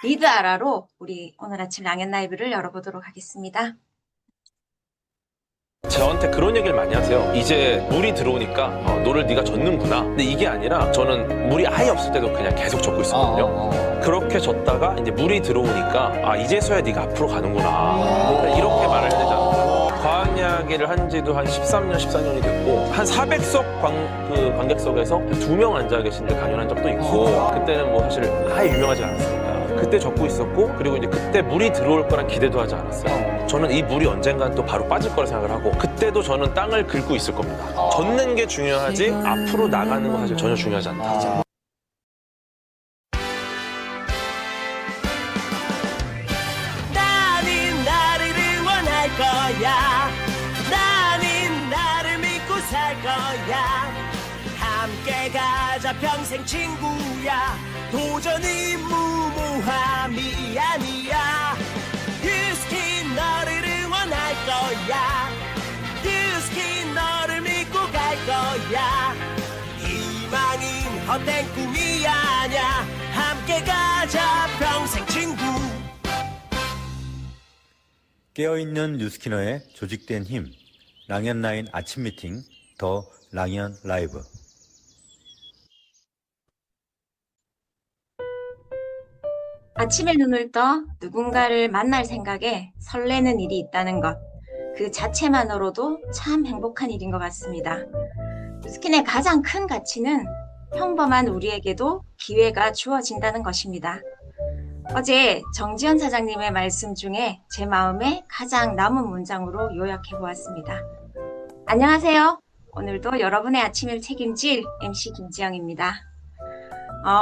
리드 아라로 우리 오늘 아침 랑앤 라이브를 열어보도록 하겠습니다. 저한테 그런 얘기를 많이 하세요. 이제 물이 들어오니까 너를 네가 젓는구나. 근데 이게 아니라 저는 물이 아예 없을 때도 그냥 계속 젓고 있었거든요. 그렇게 젓다가 이제 물이 들어오니까 이제서야 네가 앞으로 가는구나. 이렇게 말을 해야 되잖아요. 과학 이야기를 한 지도 한 13년, 14년이 됐고 한 400석 관객석에서 2명 앉아 계신데 강연한 적도 있고 그때는 뭐 사실 아예 유명하지 않았으니까 그때 젓고 있었고 그리고 이제 그때 물이 들어올 거란 기대도 하지 않았어요. 저는 이 물이 언젠간 또 바로 빠질 거라 생각을 하고 그때도 저는 땅을 긁고 있을 겁니다. 젓는 게 중요하지 앞으로 나가는 건 사실 전혀 중요하지 않다. 나는 나를 응원할 거야. 나는 나를 믿고 살 거야. 함께 가자 평생 친구야. 도전은 무모함이 아니야. 유스킨 너를 응원할 거야. 유스킨 너를 믿고 갈 거야. 희망은 헛된 꿈이 아냐. 함께 가자 평생 친구. 깨어있는 뉴스키너의 조직된 힘, 랑앤라인 아침 미팅, 더 랑앤 라이브. 아침에 눈을 떠 누군가를 만날 생각에 설레는 일이 있다는 것, 그 자체만으로도 참 행복한 일인 것 같습니다. 뉴스킨의 가장 큰 가치는 평범한 우리에게도 기회가 주어진다는 것입니다. 어제 정지현 사장님의 말씀 중에 제 마음에 가장 남은 문장으로 요약해 보았습니다. 안녕하세요. 오늘도 여러분의 아침을 책임질 MC 김지영입니다.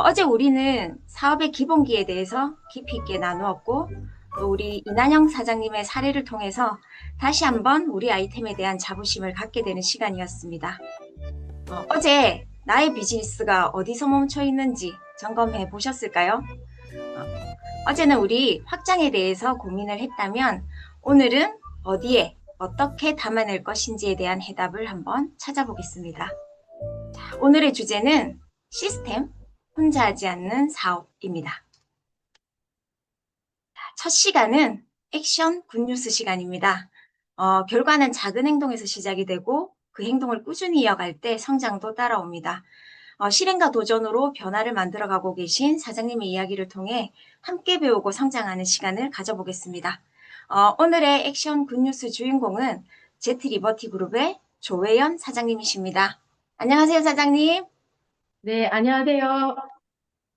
어제 우리는 사업의 기본기에 대해서 깊이 있게 나누었고 또 우리 이난영 사장님의 사례를 통해서 다시 한번 우리 아이템에 대한 자부심을 갖게 되는 시간이었습니다. 어제 나의 비즈니스가 어디서 멈춰 있는지 점검해 보셨을까요? 어제는 우리 확장에 대해서 고민을 했다면 오늘은 어디에 어떻게 담아낼 것인지에 대한 해답을 한번 찾아보겠습니다. 자, 오늘의 주제는 시스템, 혼자 하지 않는 사업입니다. 첫 시간은 액션 굿뉴스 시간입니다. 결과는 작은 행동에서 시작이 되고 그 행동을 꾸준히 이어갈 때 성장도 따라옵니다. 실행과 도전으로 변화를 만들어가고 계신 사장님의 이야기를 통해 함께 배우고 성장하는 시간을 가져보겠습니다. 오늘의 액션 굿뉴스 주인공은 제트리버티 그룹의 조회연 사장님이십니다. 안녕하세요, 사장님. 네, 안녕하세요.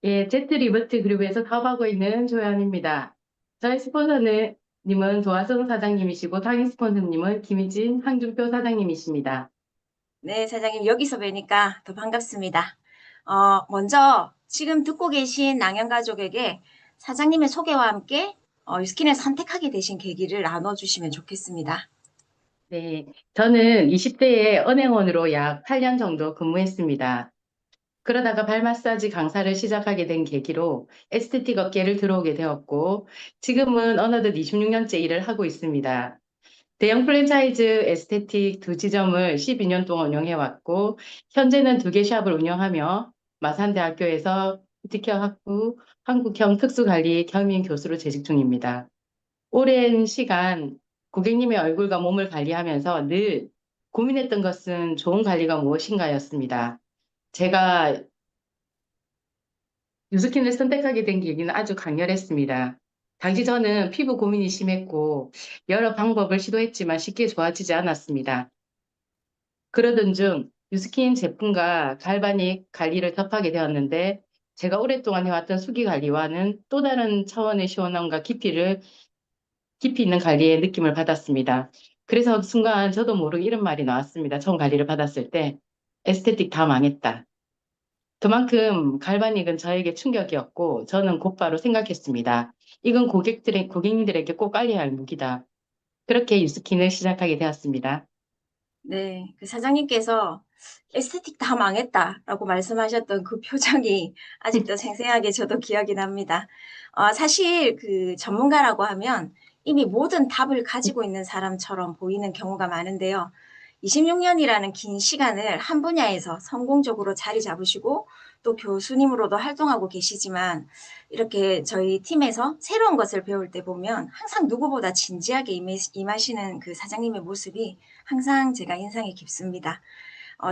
예, 제트리버트 그룹에서 사업하고 있는 조연입니다. 저희 스폰서님은 조화성 사장님이시고 상임 스폰서님은 김희진, 황준표 사장님이십니다. 네, 사장님 여기서 뵈니까 더 반갑습니다. 먼저 지금 듣고 계신 랑앤가족에게 사장님의 소개와 함께 유스킨을 선택하게 되신 계기를 나눠주시면 좋겠습니다. 네, 저는 20대에 은행원으로 약 8년 정도 근무했습니다. 그러다가 발 마사지 강사를 시작하게 된 계기로 에스테틱 업계를 들어오게 되었고, 지금은 어느덧 26년째 일을 하고 있습니다. 대형 프랜차이즈 에스테틱 2지점을 12년 동안 운영해왔고, 현재는 2개 샵을 운영하며 마산대학교에서 뷰티케어 학부 한국형 특수관리 겸임 교수로 재직 중입니다. 오랜 시간 고객님의 얼굴과 몸을 관리하면서 늘 고민했던 것은 좋은 관리가 무엇인가였습니다. 제가 뉴스킨을 선택하게 된 계기는 아주 강렬했습니다. 당시 저는 피부 고민이 심했고 여러 방법을 시도했지만 쉽게 좋아지지 않았습니다. 그러던 중 뉴스킨 제품과 갈바닉 관리를 접하게 되었는데 제가 오랫동안 해왔던 수기 관리와는 또 다른 차원의 시원함과 깊이 있는 관리의 느낌을 받았습니다. 그래서 순간 저도 모르게 이런 말이 나왔습니다. 처음 관리를 받았을 때 에스테틱 다 망했다. 그만큼 갈바닉은 저에게 충격이었고 저는 곧바로 생각했습니다. 이건 고객님들에게 꼭 알려야 할 무기다. 그렇게 유스킨을 시작하게 되었습니다. 네, 그 사장님께서 에스테틱 다 망했다라고 말씀하셨던 그 표정이 아직도 생생하게 저도 기억이 납니다. 사실 그 전문가라고 하면 이미 모든 답을 가지고 있는 사람처럼 보이는 경우가 많은데요. 26년이라는 긴 시간을 한 분야에서 성공적으로 자리 잡으시고 또 교수님으로도 활동하고 계시지만 이렇게 저희 팀에서 새로운 것을 배울 때 보면 항상 누구보다 진지하게 임하시는 그 사장님의 모습이 항상 제가 인상이 깊습니다.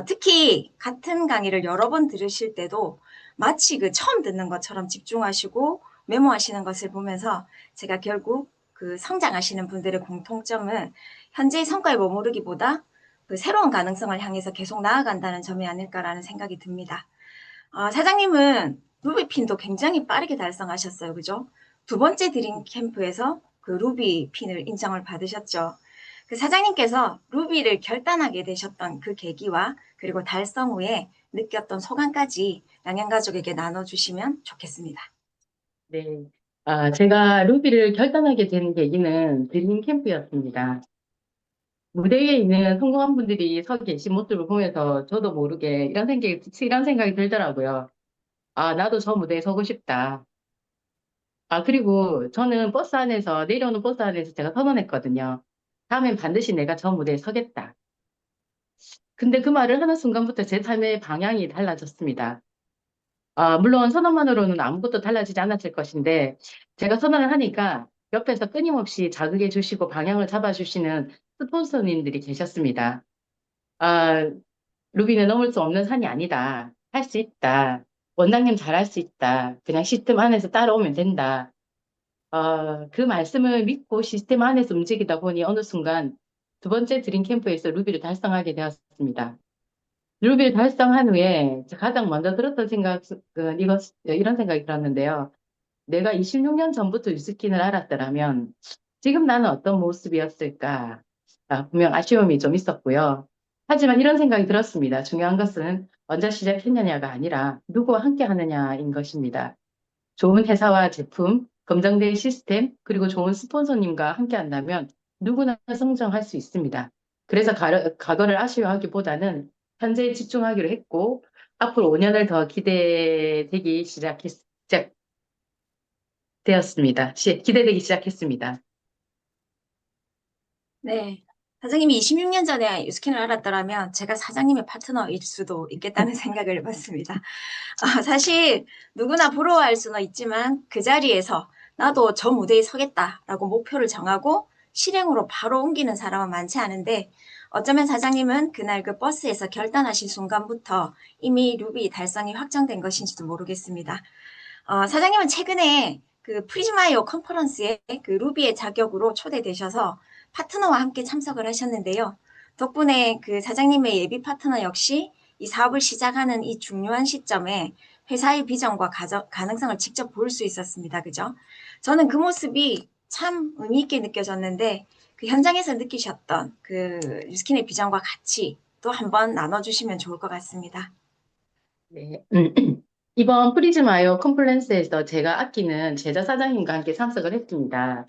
특히 같은 강의를 여러 번 들으실 때도 마치 그 처음 듣는 것처럼 집중하시고 메모하시는 것을 보면서 제가 결국 그 성장하시는 분들의 공통점은 현재의 성과에 머무르기보다 그 새로운 가능성을 향해서 계속 나아간다는 점이 아닐까라는 생각이 듭니다. 사장님은 루비핀도 굉장히 빠르게 달성하셨어요. 그죠? 두 번째 드림 캠프에서 그 루비핀을 인정을 받으셨죠. 그 사장님께서 루비를 결단하게 되셨던 그 계기와 그리고 달성 후에 느꼈던 소감까지 양양가족에게 나눠주시면 좋겠습니다. 네. 제가 루비를 결단하게 된 계기는 드림 캠프였습니다. 무대에 있는 성공한 분들이 서 계신 모습을 보면서 저도 모르게 이런 생각이 들더라고요. 나도 저 무대에 서고 싶다. 그리고 저는 내려오는 버스 안에서 제가 선언했거든요. 다음엔 반드시 내가 저 무대에 서겠다. 근데 그 말을 하는 순간부터 제 삶의 방향이 달라졌습니다. 물론 선언만으로는 아무것도 달라지지 않았을 것인데, 제가 선언을 하니까 옆에서 끊임없이 자극해 주시고 방향을 잡아주시는 스폰서님들이 계셨습니다. 아, 루비는 넘을 수 없는 산이 아니다. 할 수 있다. 원장님 잘할 수 있다. 그냥 시스템 안에서 따라오면 된다. 그 말씀을 믿고 시스템 안에서 움직이다 보니 어느 순간 두 번째 드림 캠프에서 루비를 달성하게 되었습니다. 루비를 달성한 후에 가장 먼저 들었던 생각은 이런 생각이 들었는데요. 내가 26년 전부터 유스킨을 알았더라면 지금 나는 어떤 모습이었을까? 분명 아쉬움이 좀 있었고요. 하지만 이런 생각이 들었습니다. 중요한 것은 언제 시작했느냐가 아니라 누구와 함께 하느냐인 것입니다. 좋은 회사와 제품, 검증된 시스템, 그리고 좋은 스폰서님과 함께 한다면 누구나 성장할 수 있습니다. 그래서 과거를 아쉬워하기보다는 현재에 집중하기로 했고, 앞으로 5년을 더 기대되기 시작했습니다. 네. 사장님이 26년 전에 유스킨을 알았더라면 제가 사장님의 파트너일 수도 있겠다는 생각을 해봤습니다. 사실 누구나 부러워할 수는 있지만 그 자리에서 나도 저 무대에 서겠다라고 목표를 정하고 실행으로 바로 옮기는 사람은 많지 않은데 어쩌면 사장님은 그날 그 버스에서 결단하신 순간부터 이미 루비 달성이 확정된 것인지도 모르겠습니다. 사장님은 최근에 그 프리즈마이어 컨퍼런스에 그 루비의 자격으로 초대되셔서 파트너와 함께 참석을 하셨는데요. 덕분에 그 사장님의 예비 파트너 역시 이 사업을 시작하는 이 중요한 시점에 회사의 비전과 가능성을 직접 볼 수 있었습니다. 그죠? 저는 그 모습이 참 의미 있게 느껴졌는데 그 현장에서 느끼셨던 그 유스킨의 비전과 같이 또 한번 나눠주시면 좋을 것 같습니다. 네. 이번 프리즈마이어 컨퍼런스에서 제가 아끼는 제자 사장님과 함께 참석을 했습니다.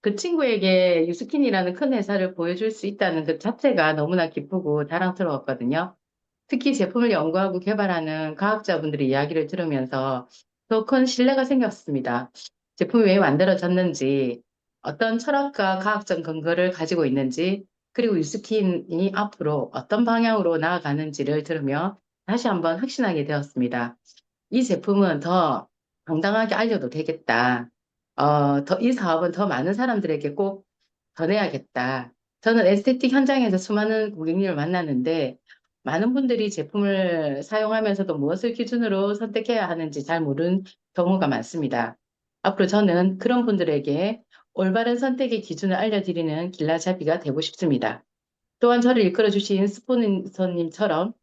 그 친구에게 유스킨이라는 큰 회사를 보여줄 수 있다는 그 자체가 너무나 기쁘고 자랑스러웠거든요. 특히 제품을 연구하고 개발하는 과학자분들의 이야기를 들으면서 더 큰 신뢰가 생겼습니다. 제품이 왜 만들어졌는지, 어떤 철학과 과학적 근거를 가지고 있는지, 그리고 유스킨이 앞으로 어떤 방향으로 나아가는지를 들으며 다시 한번 확신하게 되었습니다. 이 제품은 더 당당하게 알려도 되겠다. 이 사업은 더 많은 사람들에게 꼭 전해야겠다. 저는 에스테틱 현장에서 수많은 고객님을 만났는데 많은 분들이 제품을 사용하면서도 무엇을 기준으로 선택해야 하는지 잘 모르는 경우가 많습니다. 앞으로 저는 그런 분들에게 올바른 선택의 기준을 알려드리는 길라잡이가 되고 싶습니다. 또한 저를 이끌어 주신 스폰서님처럼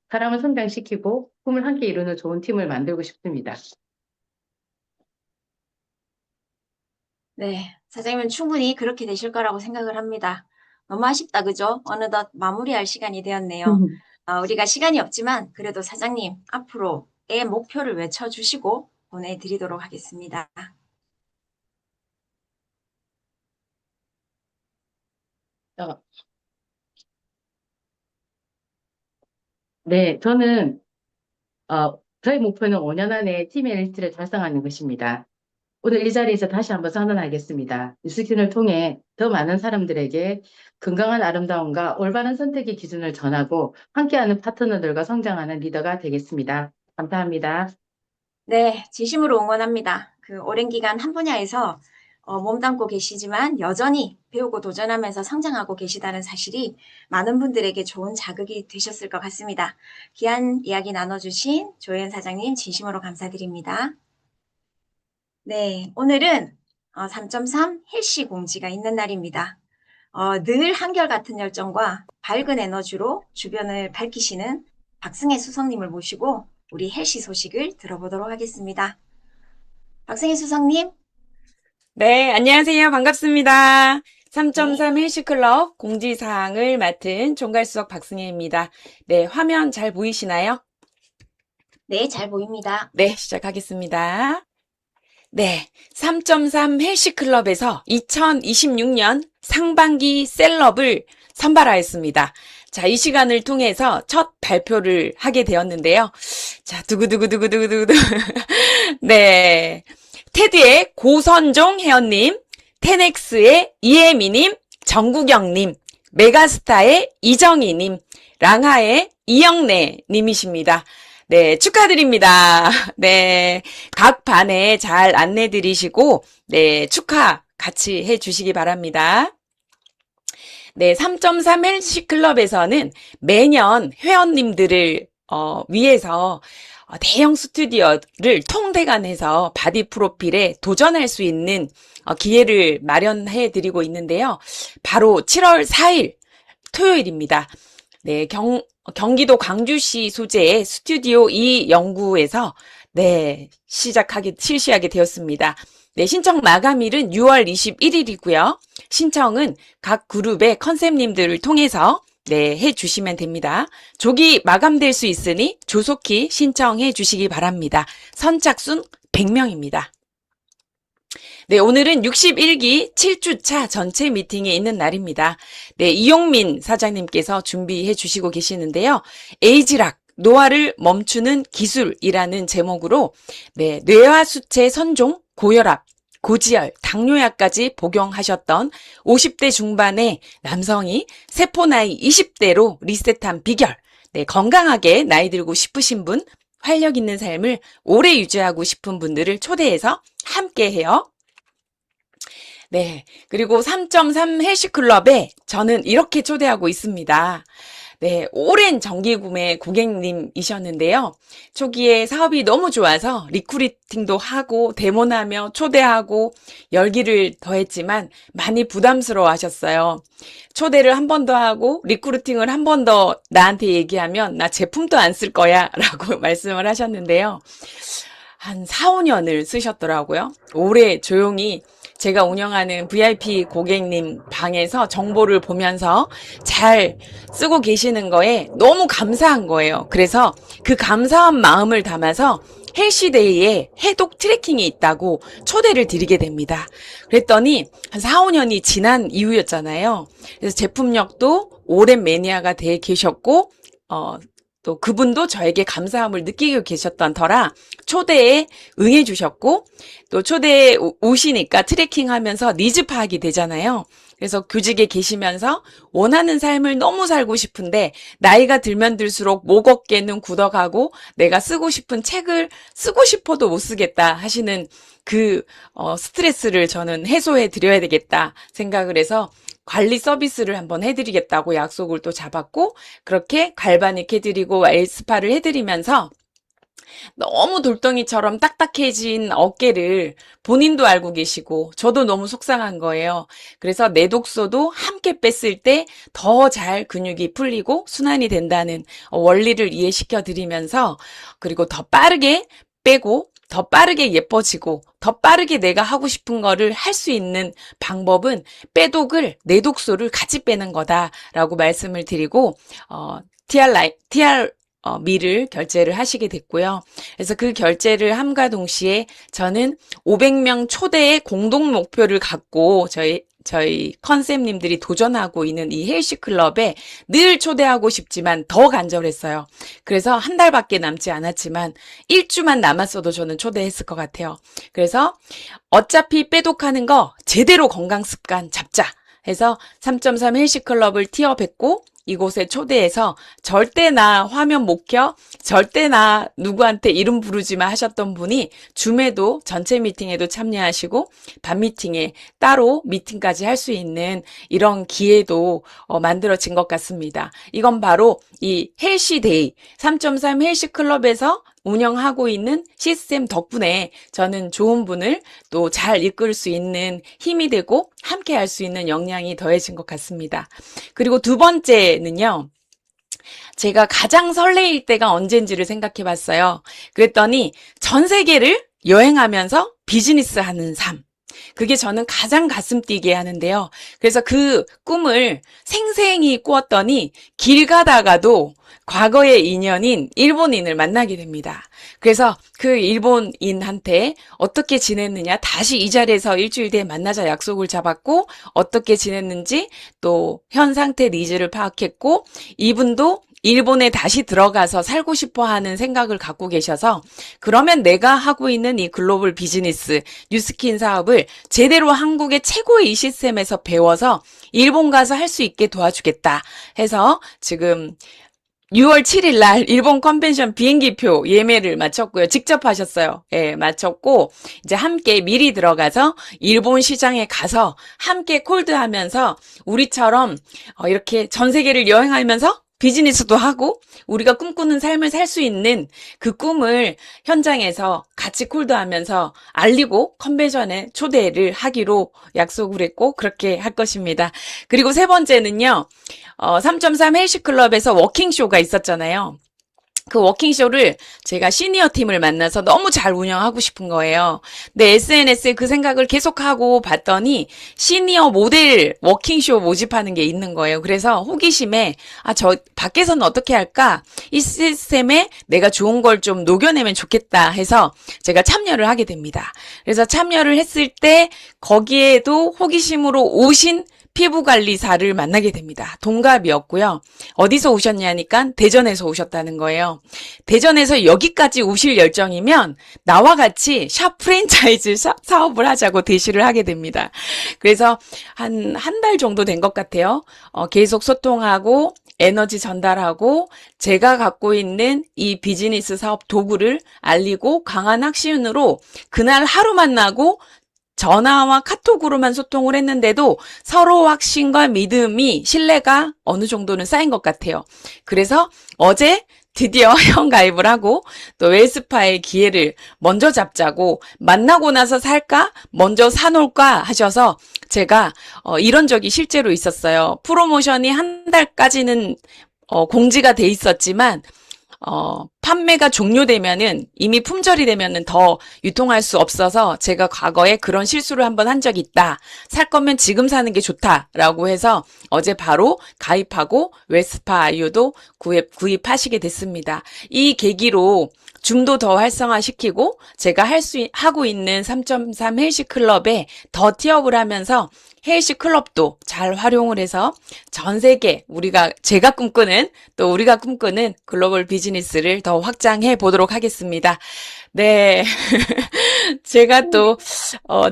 사람을 성장시키고 꿈을 함께 이루는 좋은 팀을 만들고 싶습니다. 네, 사장님은 충분히 그렇게 되실 거라고 생각을 합니다. 너무 아쉽다, 그죠? 어느덧 마무리할 시간이 되었네요. 우리가 시간이 없지만 그래도 사장님 앞으로의 목표를 외쳐주시고 보내드리도록 하겠습니다. 어, 네, 저는 저희 목표는 5년 안에 팀 엘리트를 달성하는 것입니다. 오늘 이 자리에서 다시 한번 선언하겠습니다. 뉴스킨을 통해 더 많은 사람들에게 건강한 아름다움과 올바른 선택의 기준을 전하고 함께하는 파트너들과 성장하는 리더가 되겠습니다. 감사합니다. 네, 진심으로 응원합니다. 그 오랜 기간 한 분야에서 몸담고 계시지만 여전히 배우고 도전하면서 성장하고 계시다는 사실이 많은 분들에게 좋은 자극이 되셨을 것 같습니다. 귀한 이야기 나눠주신 조혜연 사장님 진심으로 감사드립니다. 네, 오늘은 3.3 헬시 공지가 있는 날입니다. 늘 한결같은 열정과 밝은 에너지로 주변을 밝히시는 박승혜 수석님을 모시고 우리 헬시 소식을 들어보도록 하겠습니다. 박승혜 수석님. 네, 안녕하세요. 반갑습니다. 3.3 네. 헬스클럽 공지사항을 맡은 총괄수석 박승혜입니다. 네, 화면 잘 보이시나요? 네, 잘 보입니다. 네, 시작하겠습니다. 네, 3.3 헬스클럽에서 2026년 상반기 셀럽을 선발하였습니다. 자, 이 시간을 통해서 첫 발표를 하게 되었는데요. 자, 두구두구두구두구두구. 네. 테드의 고선종 회원님, 테넥스의 이혜미님, 정구경님, 메가스타의 이정희님, 랑하의 이영래님이십니다. 네, 축하드립니다. 네, 각 반에 잘 안내드리시고, 네, 축하 같이 해주시기 바랍니다. 네, 3.3 헬스클럽에서는 매년 회원님들을 위해서 대형 스튜디오를 통대관해서 바디 프로필에 도전할 수 있는 기회를 마련해 드리고 있는데요. 바로 7월 4일 토요일입니다. 네, 경기도 광주시 소재의 스튜디오 2 연구에서 네, 실시하게 되었습니다. 네, 신청 마감일은 6월 21일이고요. 신청은 각 그룹의 컨셉님들을 통해서 네, 해 주시면 됩니다. 조기 마감될 수 있으니 조속히 신청해 주시기 바랍니다. 선착순 100명입니다. 네, 오늘은 61기 7주차 전체 미팅이 있는 날입니다. 네, 이용민 사장님께서 준비해 주시고 계시는데요. 에이지락, 노화를 멈추는 기술이라는 제목으로 네, 뇌화 수체 선종, 고혈압, 고지혈, 당뇨약까지 복용하셨던 50대 중반의 남성이 세포 나이 20대로 리셋한 비결, 네, 건강하게 나이 들고 싶으신 분, 활력 있는 삶을 오래 유지하고 싶은 분들을 초대해서 함께 해요. 네, 그리고 3.3 헬스클럽에 저는 이렇게 초대하고 있습니다. 네, 오랜 정기구매 고객님이셨는데요. 초기에 사업이 너무 좋아서 리크루팅도 하고 데모하며 초대하고 열기를 더했지만 많이 부담스러워 하셨어요. 초대를 한 번 더 하고 리크루팅을 한 번 더 나한테 얘기하면 나 제품도 안 쓸 거야 라고 말씀을 하셨는데요. 한 4, 5년을 쓰셨더라고요. 오래 조용히 제가 운영하는 VIP 고객님 방에서 정보를 보면서 잘 쓰고 계시는 거에 너무 감사한 거예요. 그래서 그 감사한 마음을 담아서 헬시데이에 해독 트래킹이 있다고 초대를 드리게 됩니다. 그랬더니 한 4, 5년이 지난 이후였잖아요. 그래서 제품력도 오랜 매니아가 돼 계셨고 또 그분도 저에게 감사함을 느끼고 계셨던 터라 초대에 응해 주셨고 또 초대에 오시니까 트래킹하면서 니즈 파악이 되잖아요. 그래서 교직에 계시면서 원하는 삶을 너무 살고 싶은데 나이가 들면 들수록 목 어깨는 굳어가고 내가 쓰고 싶은 책을 쓰고 싶어도 못 쓰겠다 하시는 그 스트레스를 저는 해소해 드려야 되겠다 생각을 해서 관리 서비스를 한번 해드리겠다고 약속을 또 잡았고 그렇게 갈바닉 해드리고 엘스파를 해드리면서 너무 돌덩이처럼 딱딱해진 어깨를 본인도 알고 계시고 저도 너무 속상한 거예요. 그래서 내독소도 함께 뺐을 때 더 잘 근육이 풀리고 순환이 된다는 원리를 이해시켜 드리면서 그리고 더 빠르게 빼고 더 빠르게 예뻐지고 더 빠르게 내가 하고 싶은 거를 할 수 있는 방법은 빼독을 내독소를 같이 빼는 거다라고 말씀을 드리고 TR 미를 결제를 하시게 됐고요. 그래서 그 결제를 함과 동시에 저는 500명 초대의 공동 목표를 갖고 저희 컨셉님들이 도전하고 있는 이 헬시클럽에 늘 초대하고 싶지만 더 간절했어요. 그래서 한 달밖에 남지 않았지만 1주만 남았어도 저는 초대했을 것 같아요. 그래서 어차피 빼독하는 거 제대로 건강 습관 잡자 해서 3.3 헬시클럽을 티업했고 이곳에 초대해서 절대 나 화면 못 켜, 절대 나 누구한테 이름 부르지 마 하셨던 분이 줌에도 전체 미팅에도 참여하시고 밤 미팅에 따로 미팅까지 할 수 있는 이런 기회도 만들어진 것 같습니다. 이건 바로 이 헬시데이 3.3 헬시클럽에서 운영하고 있는 시스템 덕분에 저는 좋은 분을 또 잘 이끌 수 있는 힘이 되고 함께 할 수 있는 역량이 더해진 것 같습니다. 그리고 두 번째는요. 제가 가장 설레일 때가 언젠지를 생각해 봤어요. 그랬더니 전 세계를 여행하면서 비즈니스 하는 삶. 그게 저는 가장 가슴 뛰게 하는데요. 그래서 그 꿈을 생생히 꾸었더니 길 가다가도 과거의 인연인 일본인을 만나게 됩니다. 그래서 그 일본인한테 어떻게 지냈느냐 다시 이 자리에서 일주일 뒤에 만나자 약속을 잡았고 어떻게 지냈는지 또 현 상태 니즈를 파악했고 이분도 일본에 다시 들어가서 살고 싶어 하는 생각을 갖고 계셔서 그러면 내가 하고 있는 이 글로벌 비즈니스 뉴스킨 사업을 제대로 한국의 최고의 이 시스템에서 배워서 일본 가서 할 수 있게 도와주겠다 해서 지금 6월 7일 날 일본 컨벤션 비행기표 예매를 마쳤고요. 직접 하셨어요. 예, 마쳤고 이제 함께 미리 들어가서 일본 시장에 가서 함께 콜드하면서 우리처럼 이렇게 전 세계를 여행하면서 비즈니스도 하고 우리가 꿈꾸는 삶을 살 수 있는 그 꿈을 현장에서 같이 콜드하면서 알리고 컨벤션에 초대를 하기로 약속을 했고 그렇게 할 것입니다. 그리고 세 번째는요. 3.3 헬시클럽에서 워킹쇼가 있었잖아요. 그 워킹쇼를 제가 시니어 팀을 만나서 너무 잘 운영하고 싶은 거예요. 근데 SNS에 그 생각을 계속하고 봤더니 시니어 모델 워킹쇼 모집하는 게 있는 거예요. 그래서 호기심에 저 밖에서는 어떻게 할까? 이 시스템에 내가 좋은 걸 좀 녹여내면 좋겠다 해서 제가 참여를 하게 됩니다. 그래서 참여를 했을 때 거기에도 호기심으로 오신 피부관리사를 만나게 됩니다. 동갑이었고요. 어디서 오셨냐니까 대전에서 오셨다는 거예요. 대전에서 여기까지 오실 열정이면 나와 같이 샵 프랜차이즈 사업을 하자고 대시를 하게 됩니다. 그래서 한 달 정도 된 것 같아요. 계속 소통하고 에너지 전달하고 제가 갖고 있는 이 비즈니스 사업 도구를 알리고 강한 확신으로 그날 하루 만나고 전화와 카톡으로만 소통을 했는데도 서로 확신과 믿음이, 신뢰가 어느 정도는 쌓인 것 같아요. 그래서 어제 드디어 회원가입을 하고 또 웰스파의 기회를 먼저 잡자고 만나고 나서 살까? 먼저 사놓을까? 하셔서 제가 이런 적이 실제로 있었어요. 프로모션이 한 달까지는 공지가 돼 있었지만 판매가 종료되면은 이미 품절이 되면은 더 유통할 수 없어서 제가 과거에 그런 실수를 한번 한 적이 있다. 살 거면 지금 사는 게 좋다라고 해서 어제 바로 가입하고 웰스파 아이유도 구입하시게 됐습니다. 이 계기로 줌도 더 활성화시키고 제가 하고 있는 3.3 헬시 클럽에 더 티업을 하면서 헬시 클럽도 잘 활용을 해서 전 세계 제가 꿈꾸는 또 우리가 꿈꾸는 글로벌 비즈니스를 더 확장해 보도록 하겠습니다. 네. 제가 또,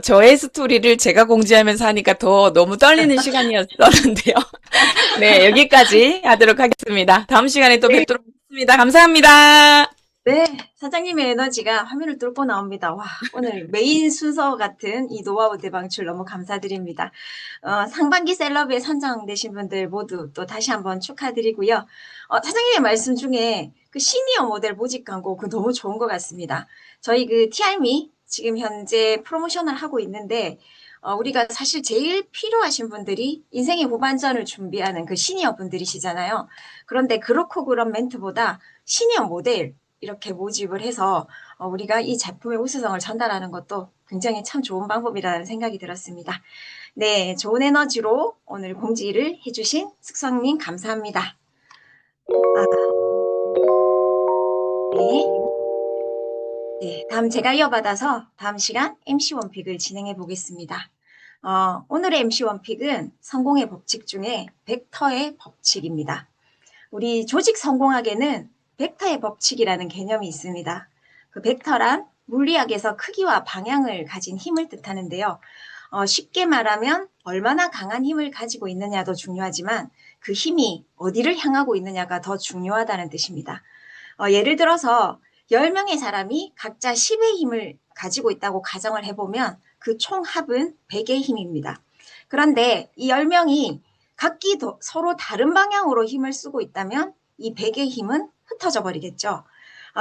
저의 스토리를 제가 공지하면서 하니까 더 너무 떨리는 시간이었었는데요. 네, 여기까지 하도록 하겠습니다. 다음 시간에 또 뵙도록 하겠습니다. 감사합니다. 네, 사장님의 에너지가 화면을 뚫고 나옵니다. 와, 오늘 메인 순서 같은 이 노하우 대방출 너무 감사드립니다. 상반기 셀럽에 선정되신 분들 모두 또 다시 한번 축하드리고요. 사장님의 말씀 중에 그 시니어 모델 모집 광고 그 너무 좋은 것 같습니다. 저희 그 TRM이 지금 현재 프로모션을 하고 있는데 우리가 사실 제일 필요하신 분들이 인생의 후반전을 준비하는 그 시니어 분들이시잖아요. 그런데 그렇고 그런 멘트보다 시니어 모델 이렇게 모집을 해서 우리가 이 제품의 우수성을 전달하는 것도 굉장히 참 좋은 방법이라는 생각이 들었습니다. 네, 좋은 에너지로 오늘 공지를 해주신 숙성님 감사합니다. 네, 다음 제가 이어받아서 다음 시간 MC 원픽을 진행해 보겠습니다. 오늘의 MC 원픽은 성공의 법칙 중에 벡터의 법칙입니다. 우리 조직 성공학에는 벡터의 법칙이라는 개념이 있습니다. 그 벡터란 물리학에서 크기와 방향을 가진 힘을 뜻하는데요. 쉽게 말하면 얼마나 강한 힘을 가지고 있느냐도 중요하지만 그 힘이 어디를 향하고 있느냐가 더 중요하다는 뜻입니다. 예를 들어서 10명의 사람이 각자 10의 힘을 가지고 있다고 가정을 해보면 그 총합은 100의 힘입니다. 그런데 이 10명이 각기 서로 다른 방향으로 힘을 쓰고 있다면 이 100의 힘은 흩어져 버리겠죠.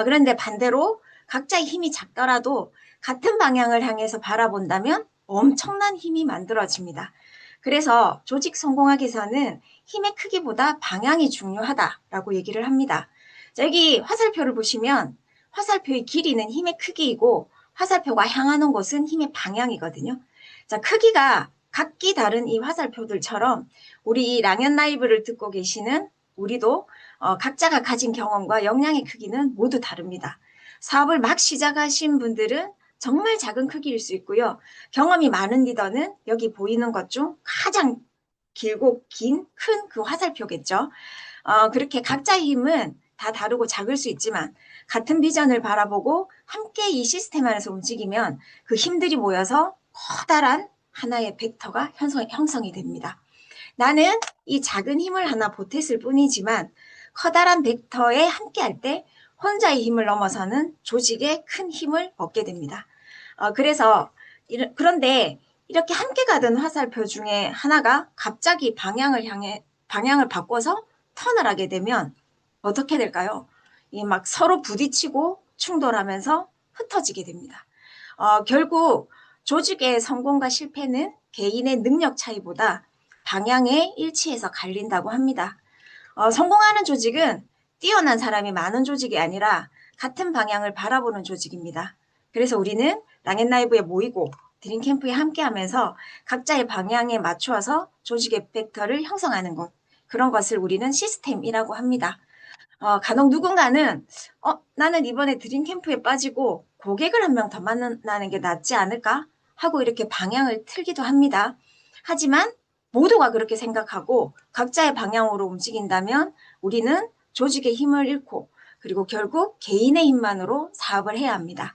그런데 반대로 각자의 힘이 작더라도 같은 방향을 향해서 바라본다면 엄청난 힘이 만들어집니다. 그래서 조직 성공학에서는 힘의 크기보다 방향이 중요하다라고 얘기를 합니다. 자, 여기 화살표를 보시면 화살표의 길이는 힘의 크기이고 화살표가 향하는 곳은 힘의 방향이거든요. 자, 크기가 각기 다른 이 화살표들처럼 우리 이 랑연 라이브를 듣고 계시는 우리도 각자가 가진 경험과 역량의 크기는 모두 다릅니다. 사업을 막 시작하신 분들은 정말 작은 크기일 수 있고요. 경험이 많은 리더는 여기 보이는 것 중 가장 길고 긴 큰 그 화살표겠죠. 그렇게 각자의 힘은 다 다르고 작을 수 있지만 같은 비전을 바라보고 함께 이 시스템 안에서 움직이면 그 힘들이 모여서 커다란 하나의 벡터가 형성이 됩니다. 나는 이 작은 힘을 하나 보탰을 뿐이지만 커다란 벡터에 함께할 때 혼자의 힘을 넘어서는 조직의 큰 힘을 얻게 됩니다. 그런데 이렇게 함께 가던 화살표 중에 하나가 갑자기 방향을 바꿔서 턴을 하게 되면 어떻게 될까요? 막 서로 부딪히고 충돌하면서 흩어지게 됩니다. 결국 조직의 성공과 실패는 개인의 능력 차이보다 방향의 일치에서 갈린다고 합니다. 성공하는 조직은 뛰어난 사람이 많은 조직이 아니라 같은 방향을 바라보는 조직입니다. 그래서 우리는 랑앤라이브에 모이고 드림캠프에 함께하면서 각자의 방향에 맞추어서 조직의 벡터를 형성하는 것, 그런 것을 우리는 시스템이라고 합니다. 간혹 누군가는 나는 이번에 드림캠프에 빠지고 고객을 한 명 더 만나는 게 낫지 않을까 하고 이렇게 방향을 틀기도 합니다. 하지만 모두가 그렇게 생각하고 각자의 방향으로 움직인다면 우리는 조직의 힘을 잃고 그리고 결국 개인의 힘만으로 사업을 해야 합니다.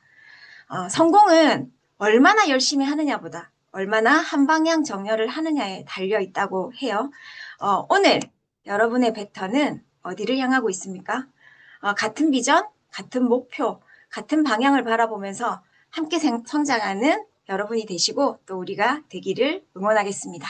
성공은 얼마나 열심히 하느냐보다 얼마나 한 방향 정렬을 하느냐에 달려 있다고 해요. 오늘 여러분의 벡터는 어디를 향하고 있습니까? 같은 비전, 같은 목표, 같은 방향을 바라보면서 함께 성장하는 여러분이 되시고 또 우리가 되기를 응원하겠습니다.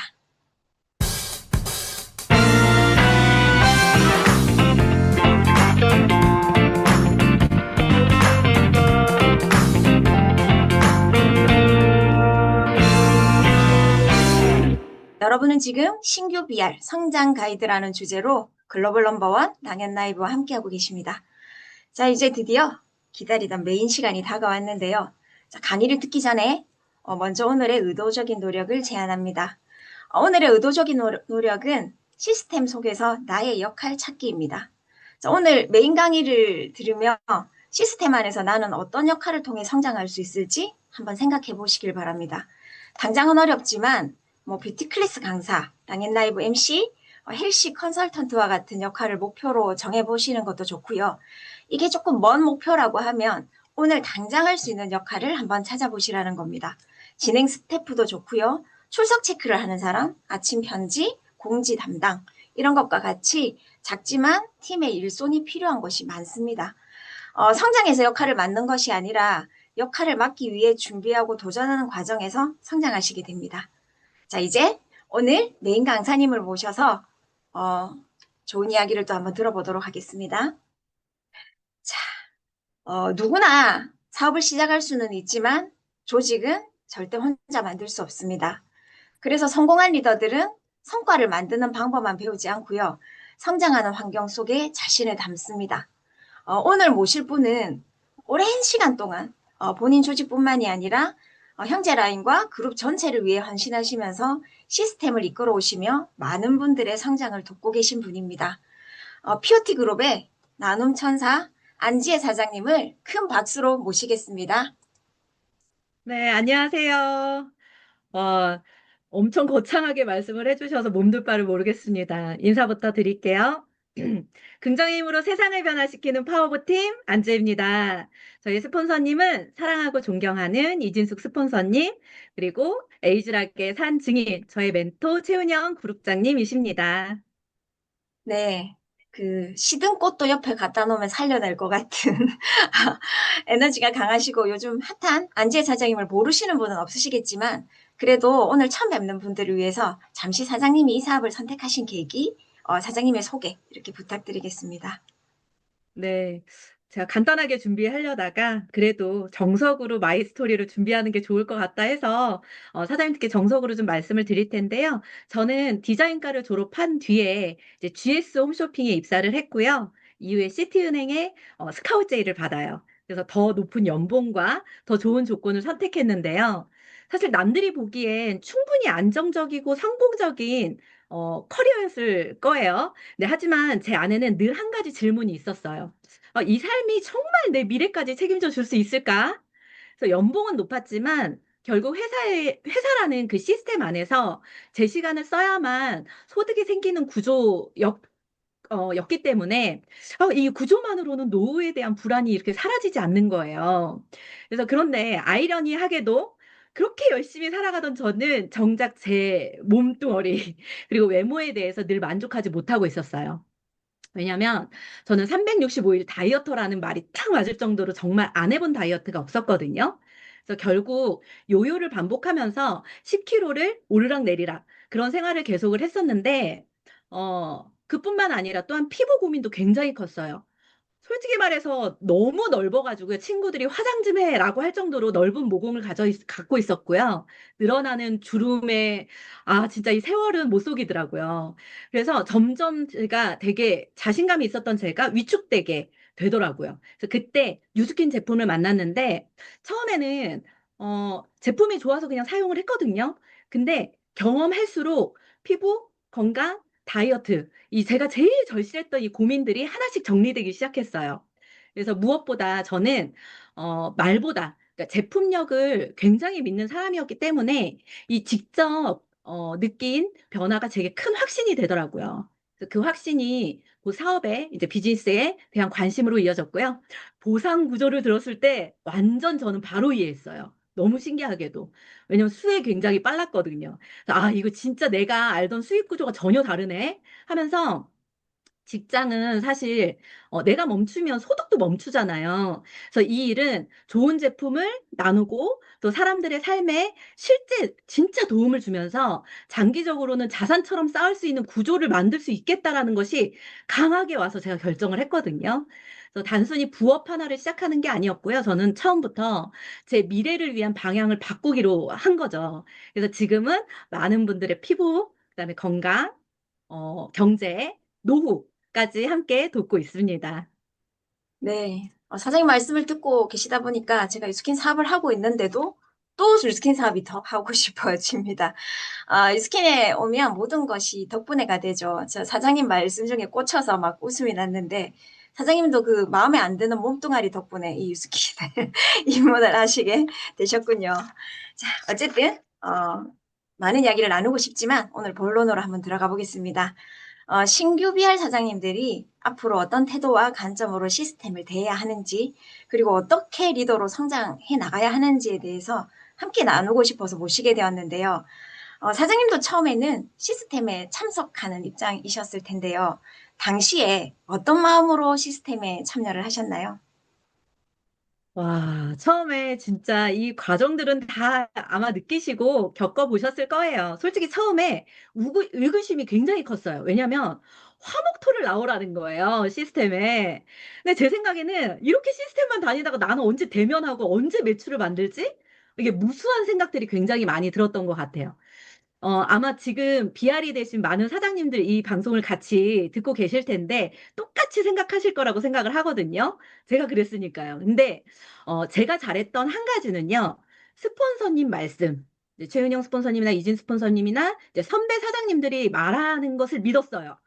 여러분은 지금 신규 BR 성장 가이드라는 주제로 글로벌 넘버원 랑앤 라이브와 함께하고 계십니다. 자, 이제 드디어 기다리던 메인 시간이 다가왔는데요. 자, 강의를 듣기 전에 먼저 오늘의 의도적인 노력을 제안합니다. 오늘의 의도적인 노력은 시스템 속에서 나의 역할 찾기입니다. 자, 오늘 메인 강의를 들으며 시스템 안에서 나는 어떤 역할을 통해 성장할 수 있을지 한번 생각해 보시길 바랍니다. 당장은 어렵지만 뷰티 클래스 강사, 랑앤 라이브 MC, 헬시 컨설턴트와 같은 역할을 목표로 정해보시는 것도 좋고요. 이게 조금 먼 목표라고 하면 오늘 당장 할 수 있는 역할을 한번 찾아보시라는 겁니다. 진행 스태프도 좋고요. 출석 체크를 하는 사람, 아침 편지, 공지 담당 이런 것과 같이 작지만 팀의 일손이 필요한 것이 많습니다. 성장해서 역할을 맡는 것이 아니라 역할을 맡기 위해 준비하고 도전하는 과정에서 성장하시게 됩니다. 자, 이제 오늘 메인 강사님을 모셔서 좋은 이야기를 또 한번 들어보도록 하겠습니다. 자, 누구나 사업을 시작할 수는 있지만 조직은 절대 혼자 만들 수 없습니다. 그래서 성공한 리더들은 성과를 만드는 방법만 배우지 않고요. 성장하는 환경 속에 자신을 담습니다. 오늘 모실 분은 오랜 시간 동안 본인 조직뿐만이 아니라 형제 라인과 그룹 전체를 위해 헌신하시면서 시스템을 이끌어 오시며 많은 분들의 성장을 돕고 계신 분입니다. POT 그룹의 나눔 천사 안지혜 사장님을 큰 박수로 모시겠습니다. 네, 안녕하세요. 엄청 거창하게 말씀을 해주셔서 몸둘 바를 모르겠습니다. 인사부터 드릴게요. 긍정의 힘으로 세상을 변화시키는 파워보팀 안주입니다. 저희 스폰서님은 사랑하고 존경하는 이진숙 스폰서님, 그리고 에이즈락의 산 증인, 저의 멘토 최은영 그룹장님이십니다. 네. 그 시든 꽃도 옆에 갖다 놓으면 살려낼 것 같은 에너지가 강하시고 요즘 핫한 안지혜 사장님을 모르시는 분은 없으시겠지만 그래도 오늘 처음 뵙는 분들을 위해서 잠시 사장님이 이 사업을 선택하신 계기, 사장님의 소개 이렇게 부탁드리겠습니다. 네. 제가 간단하게 준비하려다가 그래도 정석으로 마이 스토리를 준비하는 게 좋을 것 같다 해서 사장님께 정석으로 좀 말씀을 드릴 텐데요. 저는 디자인과를 졸업한 뒤에 이제 GS 홈쇼핑에 입사를 했고요. 이후에 시티은행에 스카우트 제의를 받아요. 그래서 더 높은 연봉과 더 좋은 조건을 선택했는데요. 사실 남들이 보기엔 충분히 안정적이고 성공적인 커리어였을 거예요. 네, 하지만 제 안에는 늘 한 가지 질문이 있었어요. 이 삶이 정말 내 미래까지 책임져 줄 수 있을까? 그래서 연봉은 높았지만 결국 회사라는 그 시스템 안에서 제 시간을 써야만 소득이 생기는 였기 때문에 이 구조만으로는 노후에 대한 불안이 이렇게 사라지지 않는 거예요. 그래서 그런데 아이러니하게도 그렇게 열심히 살아가던 저는 정작 제 몸뚱어리 그리고 외모에 대해서 늘 만족하지 못하고 있었어요. 왜냐면 저는 365일 다이어터라는 말이 딱 맞을 정도로 정말 안 해본 다이어트가 없었거든요. 그래서 결국 요요를 반복하면서 10kg를 오르락 내리락 그런 생활을 계속을 했었는데, 그뿐만 아니라 또한 피부 고민도 굉장히 컸어요. 솔직히 말해서 너무 넓어가지고 친구들이 화장 좀 해라고 할 정도로 넓은 모공을 갖고 있었고요. 늘어나는 주름에, 진짜 이 세월은 못 속이더라고요. 그래서 점점 제가 되게 자신감이 있었던 제가 위축되게 되더라고요. 그래서 그때 뉴스킨 제품을 만났는데, 처음에는, 제품이 좋아서 그냥 사용을 했거든요. 근데 경험할수록 피부, 건강, 다이어트, 이 제가 제일 절실했던 이 고민들이 하나씩 정리되기 시작했어요. 그래서 무엇보다 저는 말보다 그러니까 제품력을 굉장히 믿는 사람이었기 때문에 이 직접 느낀 변화가 제게 큰 확신이 되더라고요. 그래서 그 확신이 그 사업에 이제 비즈니스에 대한 관심으로 이어졌고요. 보상 구조를 들었을 때 완전 저는 바로 이해했어요. 너무 신기하게도. 왜냐면 수익이 굉장히 빨랐거든요. 이거 진짜 내가 알던 수익 구조가 전혀 다르네 하면서 직장은 사실 내가 멈추면 소득도 멈추잖아요. 그래서 이 일은 좋은 제품을 나누고 또 사람들의 삶에 실제 진짜 도움을 주면서 장기적으로는 자산처럼 쌓을 수 있는 구조를 만들 수 있겠다라는 것이 강하게 와서 제가 결정을 했거든요. 그래서 단순히 부업 하나를 시작하는 게 아니었고요. 저는 처음부터 제 미래를 위한 방향을 바꾸기로 한 거죠. 그래서 지금은 많은 분들의 피부, 그다음에 건강, 경제, 노후까지 함께 돕고 있습니다. 네. 사장님 말씀을 듣고 계시다 보니까 제가 유스킨 사업을 하고 있는데도 또 유스킨 사업이 더 하고 싶어집니다. 유스킨에 오면 모든 것이 덕분에가 되죠. 저 사장님 말씀 중에 꽂혀서 막 웃음이 났는데 사장님도 그 마음에 안 드는 몸뚱아리 덕분에 이 유스킨을 입문을 하시게 되셨군요. 자, 어쨌든 많은 이야기를 나누고 싶지만 오늘 본론으로 한번 들어가 보겠습니다. 신규 BR 사장님들이 앞으로 어떤 태도와 관점으로 시스템을 대해야 하는지, 그리고 어떻게 리더로 성장해 나가야 하는지에 대해서 함께 나누고 싶어서 모시게 되었는데요. 사장님도 처음에는 시스템에 참석하는 입장이셨을 텐데요. 당시에 어떤 마음으로 시스템에 참여를 하셨나요? 와, 처음에 진짜 이 과정들은 다 아마 느끼시고 겪어보셨을 거예요. 솔직히 처음에 의구심이 굉장히 컸어요. 왜냐면 화목토를 나오라는 거예요, 시스템에. 근데 제 생각에는 이렇게 시스템만 다니다가 나는 언제 대면하고 언제 매출을 만들지? 이게 무수한 생각들이 굉장히 많이 들었던 것 같아요. 아마 지금 BR이 되신 많은 사장님들 이 방송을 같이 듣고 계실 텐데 똑같이 생각하실 거라고 생각을 하거든요. 제가 그랬으니까요. 근데 제가 잘했던 한 가지는요. 스폰서님 말씀. 이제 최은영 스폰서님이나 이진 스폰서님이나 이제 선배 사장님들이 말하는 것을 믿었어요.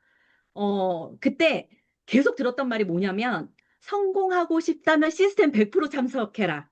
그때 계속 들었던 말이 뭐냐면 성공하고 싶다면 시스템 100% 참석해라.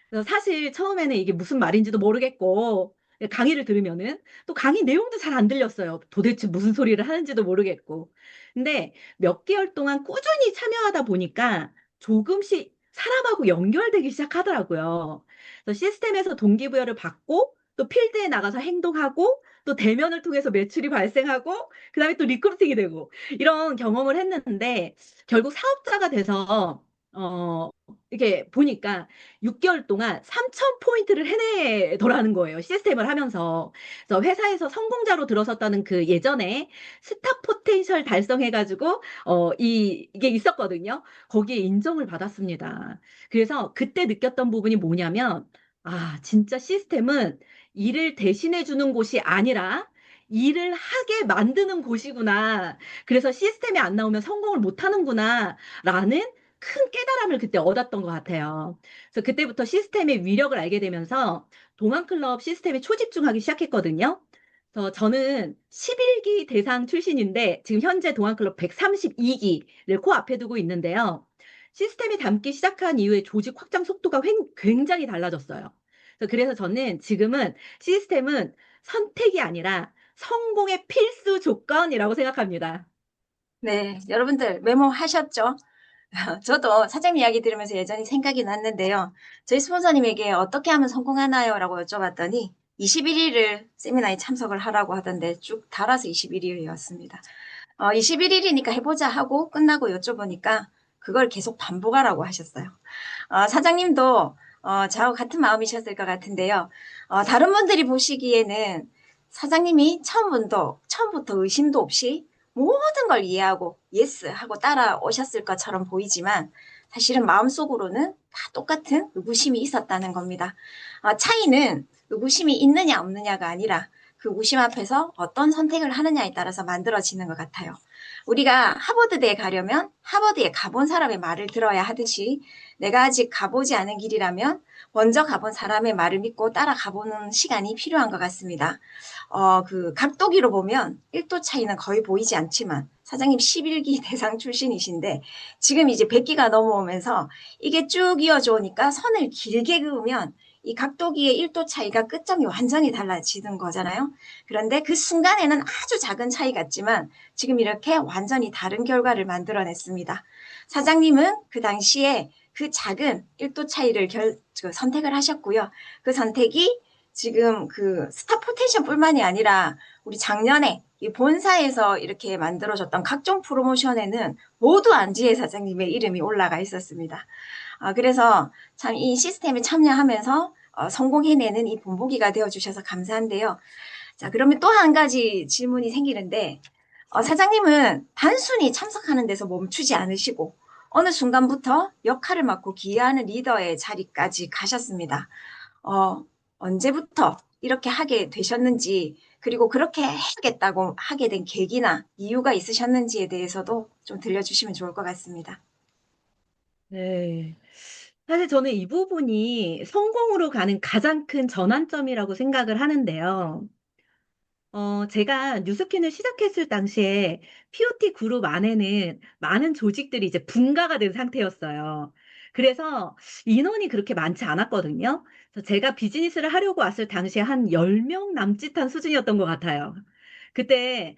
그래서 사실 처음에는 이게 무슨 말인지도 모르겠고 강의를 들으면은. 또 강의 내용도 잘 안 들렸어요. 도대체 무슨 소리를 하는지도 모르겠고. 근데 몇 개월 동안 꾸준히 참여하다 보니까 조금씩 사람하고 연결되기 시작하더라고요. 그래서 시스템에서 동기부여를 받고 또 필드에 나가서 행동하고 또 대면을 통해서 매출이 발생하고 그다음에 또 리크루팅이 되고 이런 경험을 했는데 결국 사업자가 돼서 이렇게 보니까 6개월 동안 3,000포인트를 해내더라는 거예요. 시스템을 하면서. 그래서 회사에서 성공자로 들어섰다는 그 예전에 스타 포텐셜 달성해가지고, 이게 있었거든요. 거기에 인정을 받았습니다. 그래서 그때 느꼈던 부분이 뭐냐면, 아, 진짜 시스템은 일을 대신해 주는 곳이 아니라 일을 하게 만드는 곳이구나. 그래서 시스템이 안 나오면 성공을 못 하는구나. 라는 큰 깨달음을 그때 얻었던 것 같아요. 그래서 그때부터 시스템의 위력을 알게 되면서 동안클럽 시스템에 초집중하기 시작했거든요. 그래서 저는 11기 대상 출신인데 지금 현재 동안클럽 132기를 코앞에 두고 있는데요. 시스템이 담기 시작한 이후에 조직 확장 속도가 굉장히 달라졌어요. 그래서 저는 지금은 시스템은 선택이 아니라 성공의 필수 조건이라고 생각합니다. 네, 여러분들 메모하셨죠? 저도 사장님 이야기 들으면서 예전이 생각이 났는데요. 저희 스폰서님에게 어떻게 하면 성공하나요? 라고 여쭤봤더니 21일을 세미나에 참석을 하라고 하던데 쭉 달아서 21일이었습니다. 21일이니까 해보자 하고 끝나고 여쭤보니까 그걸 계속 반복하라고 하셨어요. 사장님도 저하고 같은 마음이셨을 것 같은데요. 다른 분들이 보시기에는 사장님이 처음부터 의심도 없이 모든 걸 이해하고 예스 하고 따라오셨을 것처럼 보이지만 사실은 마음속으로는 다 똑같은 의구심이 있었다는 겁니다. 차이는 의구심이 있느냐 없느냐가 아니라 그 의구심 앞에서 어떤 선택을 하느냐에 따라서 만들어지는 것 같아요. 우리가 하버드대에 가려면 하버드에 가본 사람의 말을 들어야 하듯이 내가 아직 가보지 않은 길이라면 먼저 가본 사람의 말을 믿고 따라가보는 시간이 필요한 것 같습니다. 그 각도기로 보면 1도 차이는 거의 보이지 않지만 사장님 11기 대상 출신이신데 지금 이제 100기가 넘어오면서 이게 쭉 이어져 오니까 선을 길게 그으면 이 각도기의 1도 차이가 끝점이 완전히 달라지는 거잖아요. 그런데 그 순간에는 아주 작은 차이 같지만 지금 이렇게 완전히 다른 결과를 만들어냈습니다. 사장님은 그 당시에 그 작은 1도 차이를 선택을 하셨고요. 그 선택이 지금 그 스타 포텐셜뿐만이 아니라 우리 작년에 이 본사에서 이렇게 만들어졌던 각종 프로모션에는 모두 안지혜 사장님의 이름이 올라가 있었습니다. 그래서 참 이 시스템에 참여하면서 성공해내는 이 본보기가 되어주셔서 감사한데요. 자, 그러면 또 한 가지 질문이 생기는데 사장님은 단순히 참석하는 데서 멈추지 않으시고 어느 순간부터 역할을 맡고 기여하는 리더의 자리까지 가셨습니다. 언제부터 이렇게 하게 되셨는지 그리고 그렇게 해야겠다고 하게 된 계기나 이유가 있으셨는지에 대해서도 좀 들려주시면 좋을 것 같습니다. 네. 사실 저는 이 부분이 성공으로 가는 가장 큰 전환점이라고 생각을 하는데요. 제가 뉴스킨을 시작했을 당시에 POT 그룹 안에는 많은 조직들이 이제 분가가 된 상태였어요. 그래서 인원이 그렇게 많지 않았거든요. 그래서 제가 비즈니스를 하려고 왔을 당시에 한 10명 남짓한 수준이었던 것 같아요. 그때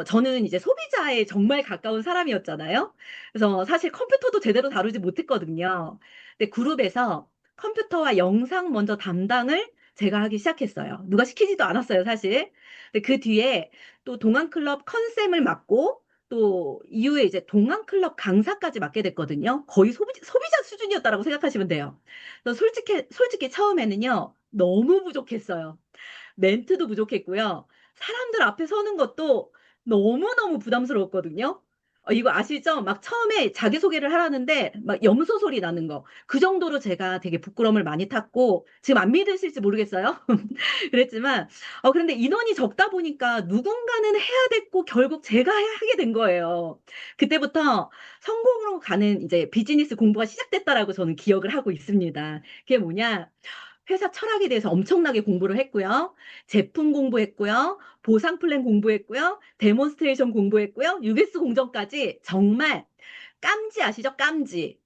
저는 이제 소비자에 정말 가까운 사람이었잖아요. 그래서 사실 컴퓨터도 제대로 다루지 못했거든요. 근데 그룹에서 컴퓨터와 영상 먼저 담당을 제가 하기 시작했어요. 누가 시키지도 않았어요, 사실. 근데 그 뒤에 또 동안클럽 컨셉을 맡고 또 이후에 이제 동안클럽 강사까지 맡게 됐거든요. 거의 소비자 수준이었다라고 생각하시면 돼요. 그래서 솔직히 처음에는요, 너무 부족했어요. 멘트도 부족했고요. 사람들 앞에 서는 것도 너무너무 부담스러웠거든요. 이거 아시죠? 막 처음에 자기소개를 하라는데 막 염소 소리 나는 거. 그 정도로 제가 되게 부끄러움을 많이 탔고 지금 안 믿으실지 모르겠어요. 그랬지만 그런데 인원이 적다 보니까 누군가는 해야 됐고 결국 제가 하게 된 거예요. 그때부터 성공으로 가는 이제 비즈니스 공부가 시작됐다라고 저는 기억을 하고 있습니다. 그게 뭐냐? 회사 철학에 대해서 엄청나게 공부를 했고요. 제품 공부했고요. 보상 플랜 공부했고요. 데몬스트레이션 공부했고요. UX 공정까지 정말 깜지 아시죠? 깜지.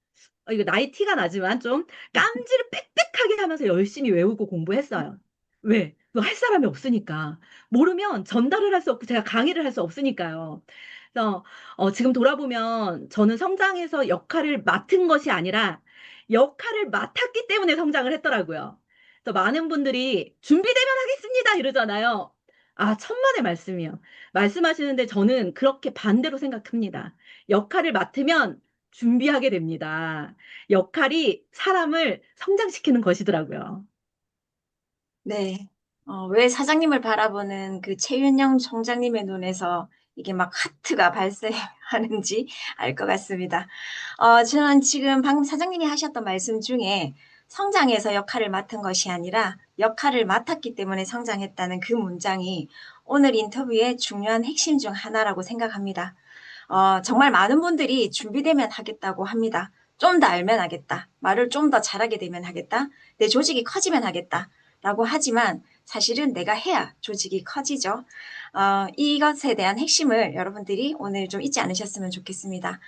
이거 나이 티가 나지만 좀 깜지를 빽빽하게 하면서 열심히 외우고 공부했어요. 왜? 너 할 사람이 없으니까. 모르면 전달을 할 수 없고 제가 강의를 할 수 없으니까요. 그래서 지금 돌아보면 저는 성장해서 역할을 맡은 것이 아니라 역할을 맡았기 때문에 성장을 했더라고요. 그래서 많은 분들이 준비되면 하겠습니다 이러잖아요. 아, 천만의 말씀이요. 말씀하시는데 저는 그렇게 반대로 생각합니다. 역할을 맡으면 준비하게 됩니다. 역할이 사람을 성장시키는 것이더라고요. 네. 왜 사장님을 바라보는 그 최윤영 총장님의 눈에서 이게 막 하트가 발생하는지 알 것 같습니다. 저는 지금 방금 사장님이 하셨던 말씀 중에 성장해서 역할을 맡은 것이 아니라 역할을 맡았기 때문에 성장했다는 그 문장이 오늘 인터뷰의 중요한 핵심 중 하나라고 생각합니다. 정말 많은 분들이 준비되면 하겠다고 합니다. 좀 더 알면 하겠다. 말을 좀 더 잘하게 되면 하겠다. 내 조직이 커지면 하겠다. 라고 하지만 사실은 내가 해야 조직이 커지죠. 이것에 대한 핵심을 여러분들이 오늘 좀 잊지 않으셨으면 좋겠습니다.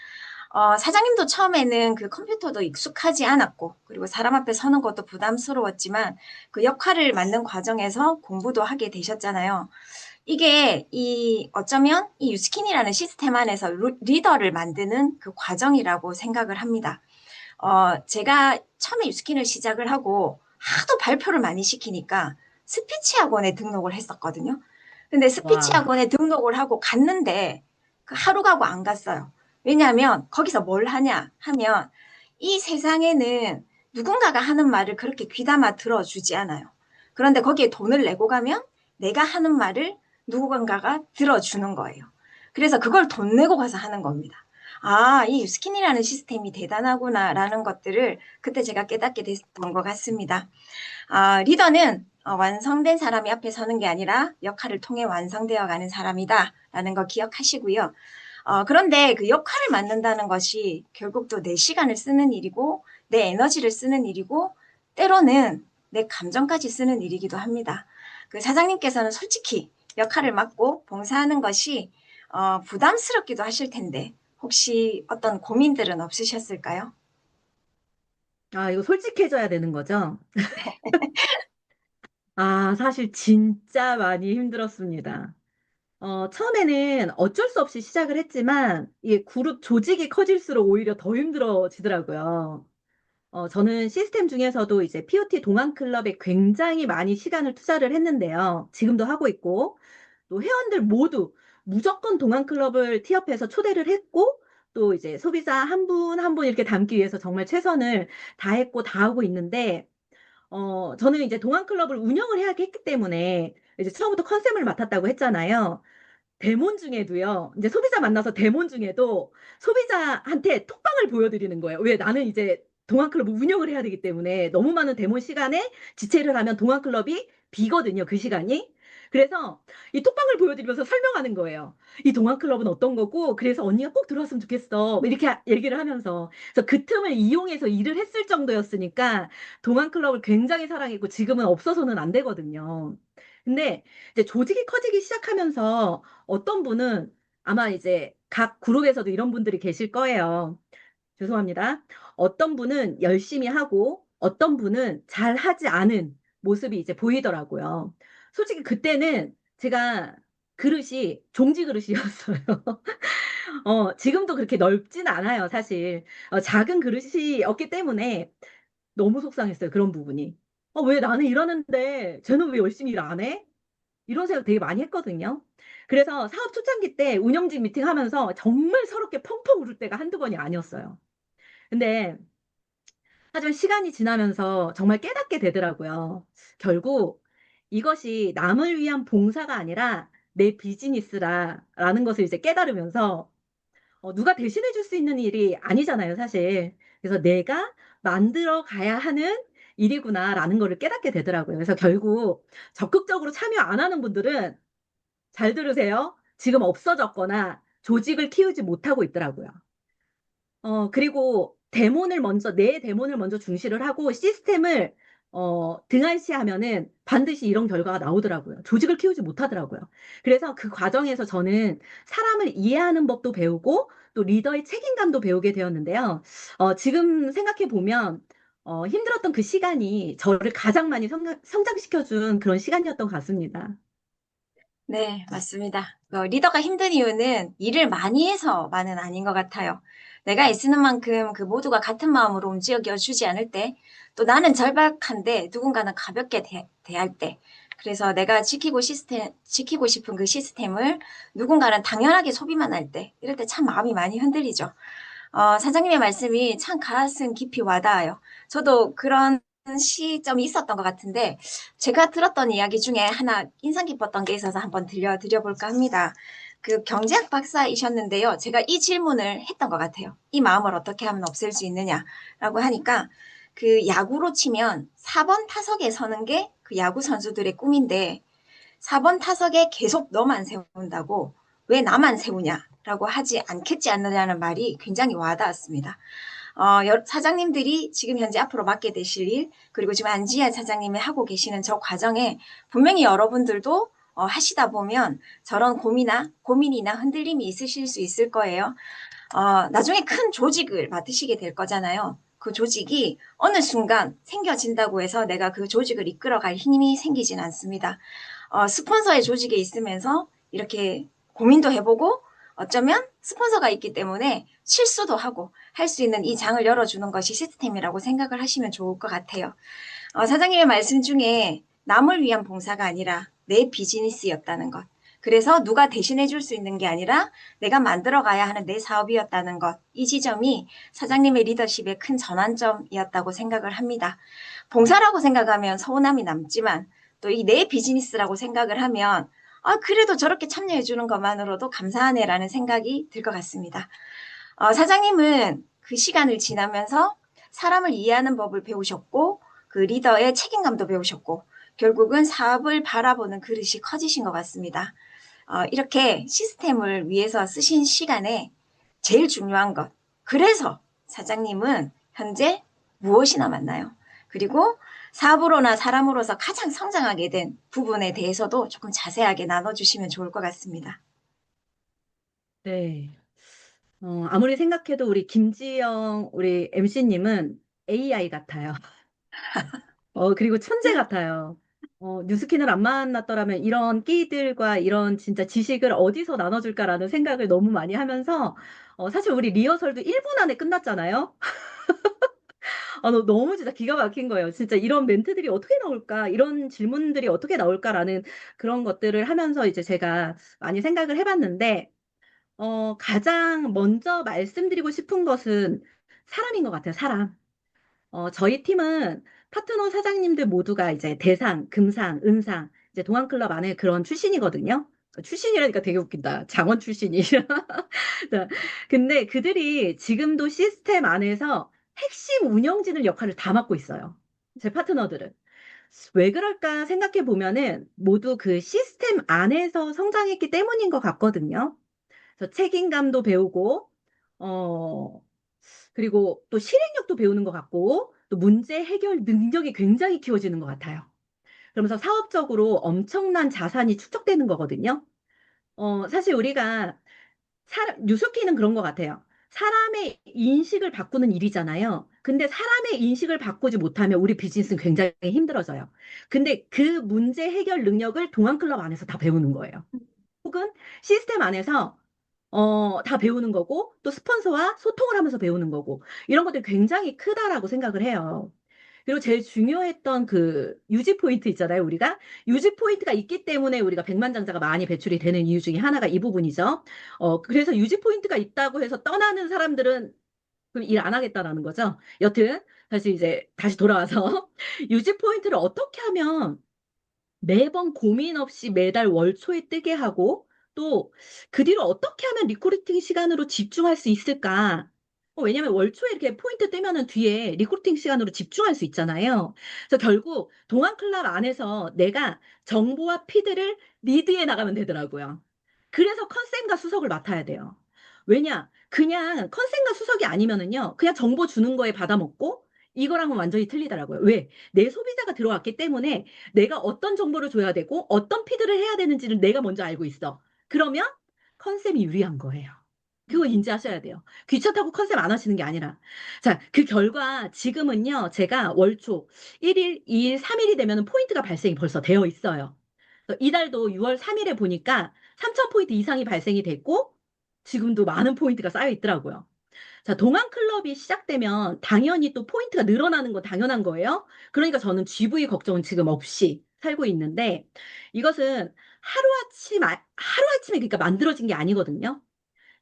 사장님도 처음에는 그 컴퓨터도 익숙하지 않았고, 그리고 사람 앞에 서는 것도 부담스러웠지만 그 역할을 맡는 과정에서 공부도 하게 되셨잖아요. 이게 어쩌면 이 유스킨이라는 시스템 안에서 리더를 만드는 그 과정이라고 생각을 합니다. 제가 처음에 유스킨을 시작을 하고 하도 발표를 많이 시키니까 스피치 학원에 등록을 했었거든요. 근데 스피치 와. 학원에 등록을 하고 갔는데 그 하루 가고 안 갔어요. 왜냐하면 거기서 뭘 하냐 하면 이 세상에는 누군가가 하는 말을 그렇게 귀담아 들어주지 않아요. 그런데 거기에 돈을 내고 가면 내가 하는 말을 누군가가 들어주는 거예요. 그래서 그걸 돈 내고 가서 하는 겁니다. 아, 이 유스킨이라는 시스템이 대단하구나라는 것들을 그때 제가 깨닫게 됐던 것 같습니다. 리더는 완성된 사람이 앞에 서는 게 아니라 역할을 통해 완성되어 가는 사람이다라는 거 기억하시고요. 그런데 그 역할을 맡는다는 것이 결국 또 내 시간을 쓰는 일이고 내 에너지를 쓰는 일이고 때로는 내 감정까지 쓰는 일이기도 합니다. 그 사장님께서는 솔직히 역할을 맡고 봉사하는 것이 부담스럽기도 하실 텐데 혹시 어떤 고민들은 없으셨을까요? 아, 이거 솔직해져야 되는 거죠? 아, 사실 진짜 많이 힘들었습니다. 처음에는 어쩔 수 없이 시작을 했지만, 이게 그룹 조직이 커질수록 오히려 더 힘들어지더라고요. 저는 시스템 중에서도 이제 POT 동아클럽에 굉장히 많이 시간을 투자를 했는데요. 지금도 하고 있고, 또 회원들 모두 무조건 동아클럽을 티업해서 초대를 했고, 또 이제 소비자 한 분 한 분 이렇게 담기 위해서 정말 최선을 다했고 다 하고 있는데, 저는 이제 동아클럽을 운영을 해야 했기 때문에 이제 처음부터 컨셉을 맡았다고 했잖아요. 데몬 중에도요. 이제 소비자 만나서 데몬 중에도 소비자한테 톡방을 보여드리는 거예요. 왜 나는 이제 동아클럽을 운영을 해야 되기 때문에 너무 많은 데몬 시간에 지체를 하면 동아클럽이 비거든요. 그 시간이. 그래서 이 톡방을 보여드리면서 설명하는 거예요. 이 동아클럽은 어떤 거고 그래서 언니가 꼭 들어왔으면 좋겠어. 뭐 이렇게 얘기를 하면서 그래서 그 틈을 이용해서 일을 했을 정도였으니까 동아클럽을 굉장히 사랑했고 지금은 없어서는 안 되거든요. 근데 이제 조직이 커지기 시작하면서 어떤 분은 아마 이제 각 그룹에서도 이런 분들이 계실 거예요. 죄송합니다. 어떤 분은 열심히 하고 어떤 분은 잘하지 않은 모습이 이제 보이더라고요. 솔직히 그때는 제가 그릇이 종지 그릇이었어요. 지금도 그렇게 넓진 않아요, 사실. 작은 그릇이었기 때문에 너무 속상했어요, 그런 부분이. 왜 나는 일하는데 쟤는 왜 열심히 일 안 해? 이런 생각 되게 많이 했거든요. 그래서 사업 초창기 때 운영진 미팅 하면서 정말 서럽게 펑펑 울을 때가 한두 번이 아니었어요. 근데 하지만 시간이 지나면서 정말 깨닫게 되더라고요. 결국 이것이 남을 위한 봉사가 아니라 내 비즈니스라는 것을 이제 깨달으면서 누가 대신해 줄 수 있는 일이 아니잖아요, 사실. 그래서 내가 만들어 가야 하는 일이구나라는 거를 깨닫게 되더라고요. 그래서 결국 적극적으로 참여 안 하는 분들은 잘 들으세요. 지금 없어졌거나 조직을 키우지 못하고 있더라고요. 그리고 내 데몬을 먼저 중시를 하고 시스템을 등한시하면은 반드시 이런 결과가 나오더라고요. 조직을 키우지 못하더라고요. 그래서 그 과정에서 저는 사람을 이해하는 법도 배우고 또 리더의 책임감도 배우게 되었는데요. 지금 생각해 보면 힘들었던 그 시간이 저를 가장 많이 성장시켜준 그런 시간이었던 것 같습니다. 네, 맞습니다. 리더가 힘든 이유는 일을 많이 해서만은 아닌 것 같아요. 내가 애쓰는 만큼 그 모두가 같은 마음으로 움직여 주지 않을 때, 또 나는 절박한데 누군가는 가볍게 대할 때, 그래서 내가 지키고 싶은 그 시스템을 누군가는 당연하게 소비만 할 때, 이럴 때 참 마음이 많이 흔들리죠. 사장님의 말씀이 참 가슴 깊이 와닿아요. 저도 그런 시점이 있었던 것 같은데, 제가 들었던 이야기 중에 하나 인상 깊었던 게 있어서 한번 들려드려볼까 합니다. 그 경제학 박사이셨는데요. 제가 이 질문을 했던 것 같아요. 이 마음을 어떻게 하면 없앨 수 있느냐라고 하니까, 그 야구로 치면 4번 타석에 서는 게 그 야구 선수들의 꿈인데, 4번 타석에 계속 너만 세운다고 왜 나만 세우냐라고 하지 않겠지 않느냐는 말이 굉장히 와닿았습니다. 사장님들이 지금 현재 앞으로 맡게 되실 일, 그리고 지금 안지아 사장님이 하고 계시는 저 과정에 분명히 여러분들도 하시다 보면 저런 고민이나 흔들림이 있으실 수 있을 거예요. 나중에 큰 조직을 맡으시게 될 거잖아요. 그 조직이 어느 순간 생겨진다고 해서 내가 그 조직을 이끌어갈 힘이 생기진 않습니다. 스폰서의 조직에 있으면서 이렇게 고민도 해보고 어쩌면 스폰서가 있기 때문에 실수도 하고 할 수 있는 이 장을 열어주는 것이 시스템이라고 생각을 하시면 좋을 것 같아요. 사장님의 말씀 중에 남을 위한 봉사가 아니라 내 비즈니스였다는 것. 그래서 누가 대신해 줄 수 있는 게 아니라 내가 만들어 가야 하는 내 사업이었다는 것. 이 지점이 사장님의 리더십의 큰 전환점이었다고 생각을 합니다. 봉사라고 생각하면 서운함이 남지만 또 이 내 비즈니스라고 생각을 하면 그래도 저렇게 참여해 주는 것만으로도 감사하네라는 생각이 들 것 같습니다. 사장님은 그 시간을 지나면서 사람을 이해하는 법을 배우셨고 그 리더의 책임감도 배우셨고 결국은 사업을 바라보는 그릇이 커지신 것 같습니다. 이렇게 시스템을 위해서 쓰신 시간에 제일 중요한 것. 그래서 사장님은 현재 무엇이 남았나요? 그리고 사업으로나 사람으로서 가장 성장하게 된 부분에 대해서도 조금 자세하게 나눠주시면 좋을 것 같습니다. 네. 아무리 생각해도 우리 김지영, 우리 MC님은 AI 같아요. 그리고 천재 같아요. 뉴스킨을 안 만났더라면 이런 끼들과 이런 진짜 지식을 어디서 나눠줄까라는 생각을 너무 많이 하면서, 사실 우리 리허설도 1분 안에 끝났잖아요. 너무 진짜 기가 막힌 거예요. 진짜 이런 멘트들이 어떻게 나올까, 이런 질문들이 어떻게 나올까라는 그런 것들을 하면서 이제 제가 많이 생각을 해봤는데, 가장 먼저 말씀드리고 싶은 것은 사람인 것 같아요, 사람. 저희 팀은 파트너 사장님들 모두가 이제 대상, 금상, 은상, 이제 동안클럽 안에 그런 출신이거든요. 출신이라니까 되게 웃긴다. 장원 출신이. 자, 근데 그들이 지금도 시스템 안에서 핵심 운영진을 역할을 다 맡고 있어요. 제 파트너들은. 왜 그럴까 생각해 보면은 모두 그 시스템 안에서 성장했기 때문인 것 같거든요. 그래서 책임감도 배우고, 어, 그리고 또 실행력도 배우는 것 같고, 또 문제 해결 능력이 굉장히 키워지는 것 같아요. 그러면서 사업적으로 엄청난 자산이 축적되는 거거든요. 사실 우리가 뉴스키는 그런 것 같아요. 사람의 인식을 바꾸는 일이잖아요. 근데 사람의 인식을 바꾸지 못하면 우리 비즈니스는 굉장히 힘들어져요. 근데 그 문제 해결 능력을 동안클럽 안에서 다 배우는 거예요. 혹은 시스템 안에서 다 배우는 거고, 또 스폰서와 소통을 하면서 배우는 거고, 이런 것들이 굉장히 크다라고 생각을 해요. 그리고 제일 중요했던 그 유지 포인트 있잖아요, 우리가. 유지 포인트가 있기 때문에 우리가 백만장자가 많이 배출이 되는 이유 중에 하나가 이 부분이죠. 그래서 유지 포인트가 있다고 해서 떠나는 사람들은 그럼 일 안 하겠다라는 거죠. 여튼, 다시 이제, 다시 돌아와서, 유지 포인트를 어떻게 하면 매번 고민 없이 매달 월초에 뜨게 하고 또 그 뒤로 어떻게 하면 리크루팅 시간으로 집중할 수 있을까? 왜냐면 월초에 이렇게 포인트 뜨면은 뒤에 리크루팅 시간으로 집중할 수 있잖아요. 그래서 결국 동안 클럽 안에서 내가 정보와 피드를 리드해 나가면 되더라고요. 그래서 컨셉과 수석을 맡아야 돼요. 왜냐? 그냥 컨셉과 수석이 아니면은요, 그냥 정보 주는 거에 받아먹고 이거랑은 완전히 틀리더라고요. 왜? 내 소비자가 들어왔기 때문에 내가 어떤 정보를 줘야 되고 어떤 피드를 해야 되는지를 내가 먼저 알고 있어. 그러면 컨셉이 유리한 거예요. 그거 인지하셔야 돼요. 귀찮다고 컨셉 안 하시는 게 아니라. 자, 그 결과 지금은요, 제가 월초 1일, 2일, 3일이 되면 포인트가 발생이 벌써 되어 있어요. 그래서 이달도 6월 3일에 보니까 3,000포인트 이상이 발생이 됐고, 지금도 많은 포인트가 쌓여 있더라고요. 자, 동안 클럽이 시작되면 당연히 또 포인트가 늘어나는 건 당연한 거예요. 그러니까 저는 GV 걱정은 지금 없이 살고 있는데, 이것은 하루아침에 그러니까 만들어진 게 아니거든요.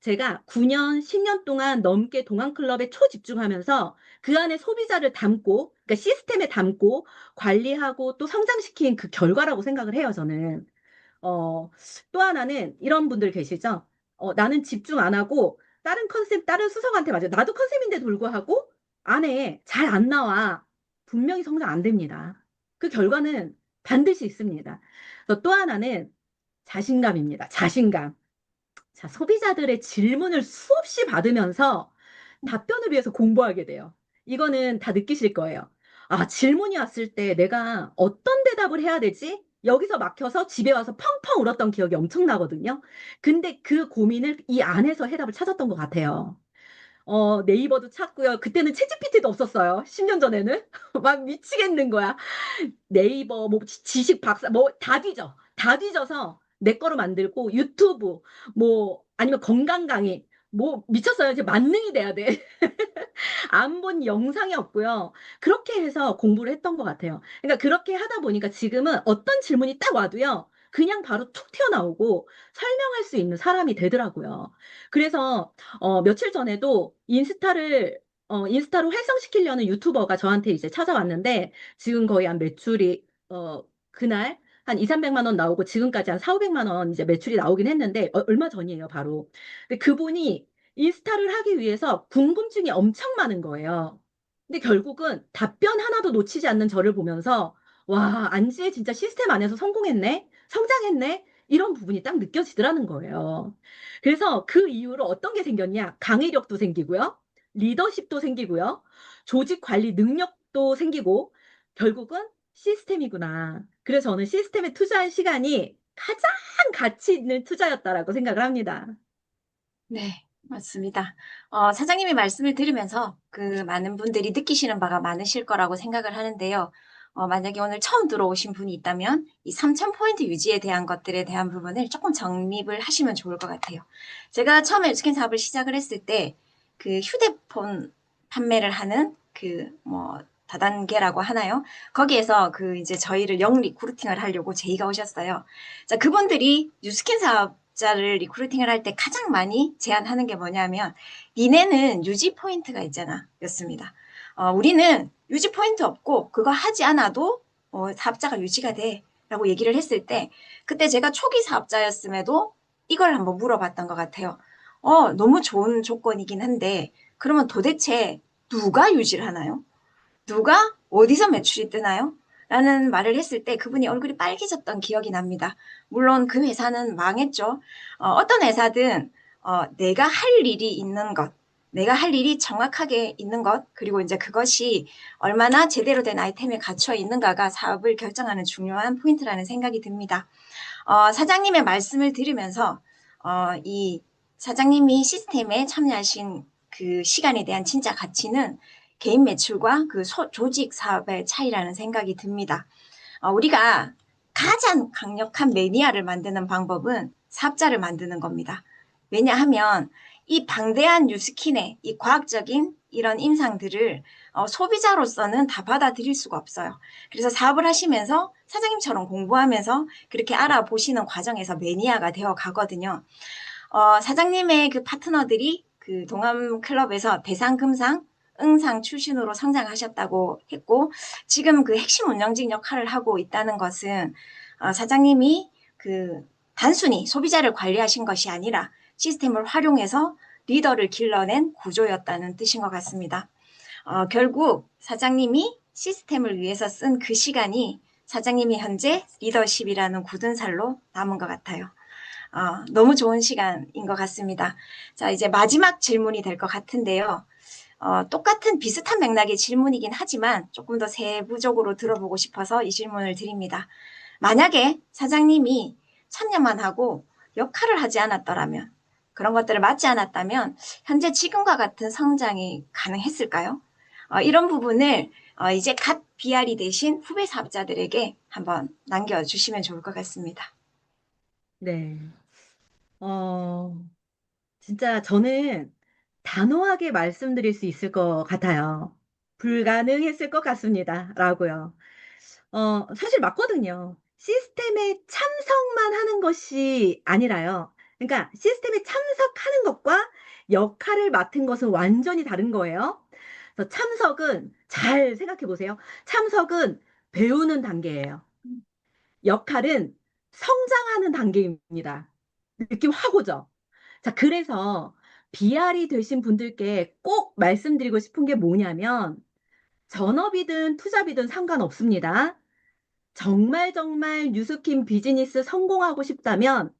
제가 9년, 10년 동안 넘게 동안클럽에 초집중하면서 그 안에 소비자를 담고, 그러니까 시스템에 담고 관리하고 또 성장시킨 그 결과라고 생각을 해요, 저는. 어, 또 하나는 이런 분들 계시죠? 나는 집중 안 하고 다른 컨셉, 다른 수석한테 맞아요. 나도 컨셉인데 불구하고 안에 잘 안 나와. 분명히 성장 안 됩니다. 그 결과는 반드시 있습니다. 또 하나는 자신감입니다. 자신감. 자, 소비자들의 질문을 수없이 받으면서 답변을 위해서 공부하게 돼요. 이거는 다 느끼실 거예요. 아, 질문이 왔을 때 내가 어떤 대답을 해야 되지? 여기서 막혀서 집에 와서 펑펑 울었던 기억이 엄청나거든요. 근데 그 고민을 이 안에서 해답을 찾았던 것 같아요. 네이버도 찾고요. 그때는 챗GPT도 없었어요. 10년 전에는. 막 미치겠는 거야. 네이버, 뭐, 지식 박사, 뭐, 다 뒤져. 다 뒤져서 내 거로 만들고, 유튜브, 뭐, 아니면 건강 강의, 뭐, 미쳤어요. 이제 만능이 돼야 돼. 안 본 영상이 없고요. 그렇게 해서 공부를 했던 것 같아요. 그러니까 그렇게 하다 보니까 지금은 어떤 질문이 딱 와도요. 그냥 바로 툭 튀어나오고 설명할 수 있는 사람이 되더라고요. 그래서 며칠 전에도 인스타로 활성시키려는 유튜버가 저한테 이제 찾아왔는데 지금 거의 한 매출이 그날 한 2, 300만 원 나오고 지금까지 한 4, 500만 원 이제 매출이 나오긴 했는데 얼마 전이에요, 바로. 근데 그분이 인스타를 하기 위해서 궁금증이 엄청 많은 거예요. 근데 결국은 답변 하나도 놓치지 않는 저를 보면서 와, 안지혜 진짜 시스템 안에서 성공했네? 성장했네? 이런 부분이 딱 느껴지더라는 거예요. 그래서 그 이후로 어떤 게 생겼냐? 강의력도 생기고요. 리더십도 생기고요. 조직 관리 능력도 생기고 결국은 시스템이구나. 그래서 저는 시스템에 투자한 시간이 가장 가치 있는 투자였다라고 생각을 합니다. 네, 맞습니다. 사장님의 말씀을 들으면서 그 많은 분들이 느끼시는 바가 많으실 거라고 생각을 하는데요. 만약에 오늘 처음 들어오신 분이 있다면 이 3,000포인트 유지에 대한 것들에 대한 부분을 조금 정립을 하시면 좋을 것 같아요. 제가 처음에 스캔 사업을 시작을 했을 때 그 휴대폰 판매를 하는 그 뭐 다단계라고 하나요? 거기에서 그 이제 저희를 영 리크루팅을 하려고 제의가 오셨어요. 자, 그분들이 뉴스킨 사업자를 리크루팅을 할 때 가장 많이 제안하는 게 뭐냐면 니네는 유지 포인트가 있잖아 였습니다. 우리는 유지 포인트 없고 그거 하지 않아도 사업자가 유지가 돼 라고 얘기를 했을 때 그때 제가 초기 사업자였음에도 이걸 한번 물어봤던 것 같아요. 너무 좋은 조건이긴 한데 그러면 도대체 누가 유지를 하나요? 누가 어디서 매출이 뜨나요? 라는 말을 했을 때 그분이 얼굴이 빨개졌던 기억이 납니다. 물론 그 회사는 망했죠. 어떤 회사든 내가 할 일이 있는 것, 내가 할 일이 정확하게 있는 것, 그리고 이제 그것이 얼마나 제대로 된 아이템에 갖춰 있는가가 사업을 결정하는 중요한 포인트라는 생각이 듭니다. 사장님의 말씀을 들으면서 이 사장님이 시스템에 참여하신 그 시간에 대한 진짜 가치는 개인 매출과 그 조직 사업의 차이라는 생각이 듭니다. 우리가 가장 강력한 매니아를 만드는 방법은 사업자를 만드는 겁니다. 왜냐하면 이 방대한 뉴스킨의 이 과학적인 이런 임상들을 소비자로서는 다 받아들일 수가 없어요. 그래서 사업을 하시면서 사장님처럼 공부하면서 그렇게 알아보시는 과정에서 매니아가 되어 가거든요. 사장님의 그 파트너들이 그 동암클럽에서 대상, 금상, 응상 출신으로 성장하셨다고 했고 지금 그 핵심 운영진 역할을 하고 있다는 것은 사장님이 그 단순히 소비자를 관리하신 것이 아니라 시스템을 활용해서 리더를 길러낸 구조였다는 뜻인 것 같습니다. 결국 사장님이 시스템을 위해서 쓴 그 시간이 사장님이 현재 리더십이라는 굳은 살로 남은 것 같아요. 너무 좋은 시간인 것 같습니다. 자, 이제 마지막 질문이 될 것 같은데요. 똑같은 비슷한 맥락의 질문이긴 하지만 조금 더 세부적으로 들어보고 싶어서 이 질문을 드립니다. 만약에 사장님이 참여만 하고 역할을 하지 않았더라면 그런 것들을 맞지 않았다면 현재 지금과 같은 성장이 가능했을까요? 이런 부분을 이제 갓 BR이 되신 후배 사업자들에게 한번 남겨주시면 좋을 것 같습니다. 네. 어, 진짜 저는 단호하게 말씀드릴 수 있을 것 같아요. 불가능했을 것 같습니다. 라고요. 사실 맞거든요. 시스템에 참석만 하는 것이 아니라요. 그러니까 시스템에 참석하는 것과 역할을 맡은 것은 완전히 다른 거예요. 그래서 참석은 잘 생각해 보세요. 참석은 배우는 단계예요. 역할은 성장하는 단계입니다. 느낌 확 오죠? 자, 그래서 BR이 되신 분들께 꼭 말씀드리고 싶은 게 뭐냐면 전업이든 투잡이든 상관없습니다. 정말 뉴스킨 비즈니스 성공하고 싶다면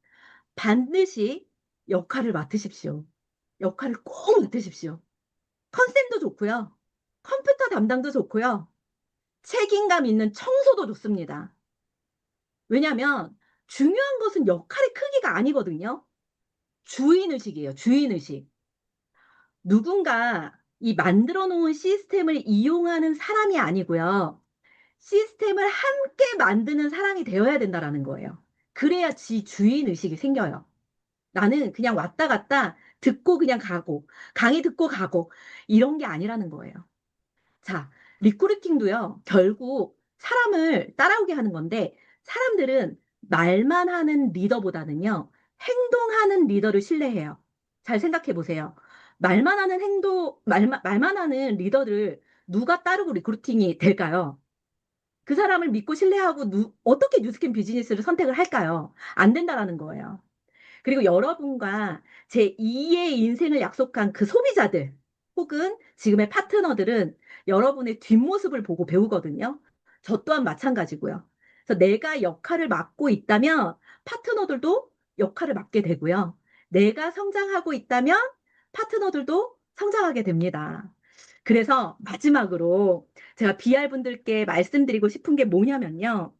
반드시 역할을 맡으십시오. 역할을 꼭 맡으십시오. 컨셉도 좋고요. 컴퓨터 담당도 좋고요. 책임감 있는 청소도 좋습니다. 왜냐하면 중요한 것은 역할의 크기가 아니거든요. 주인의식이에요. 주인의식. 누군가 이 만들어 놓은 시스템을 이용하는 사람이 아니고요. 시스템을 함께 만드는 사람이 되어야 된다라는 거예요. 그래야 주인 의식이 생겨요. 나는 그냥 왔다 갔다 듣고 그냥 가고, 강의 듣고 가고, 이런 게 아니라는 거예요. 자, 리크루팅도요, 결국 사람을 따라오게 하는 건데, 사람들은 말만 하는 리더보다는요, 행동하는 리더를 신뢰해요. 잘 생각해 보세요. 말만 하는 리더를 누가 따르고 리크루팅이 될까요? 그 사람을 믿고 신뢰하고 어떻게 뉴스캠 비즈니스를 선택을 할까요? 안 된다라는 거예요. 그리고 여러분과 제 2의 인생을 약속한 그 소비자들 혹은 지금의 파트너들은 여러분의 뒷모습을 보고 배우거든요. 저 또한 마찬가지고요. 그래서 내가 역할을 맡고 있다면 파트너들도 역할을 맡게 되고요. 내가 성장하고 있다면 파트너들도 성장하게 됩니다. 그래서 마지막으로 제가 BR 분들께 말씀드리고 싶은 게 뭐냐면요.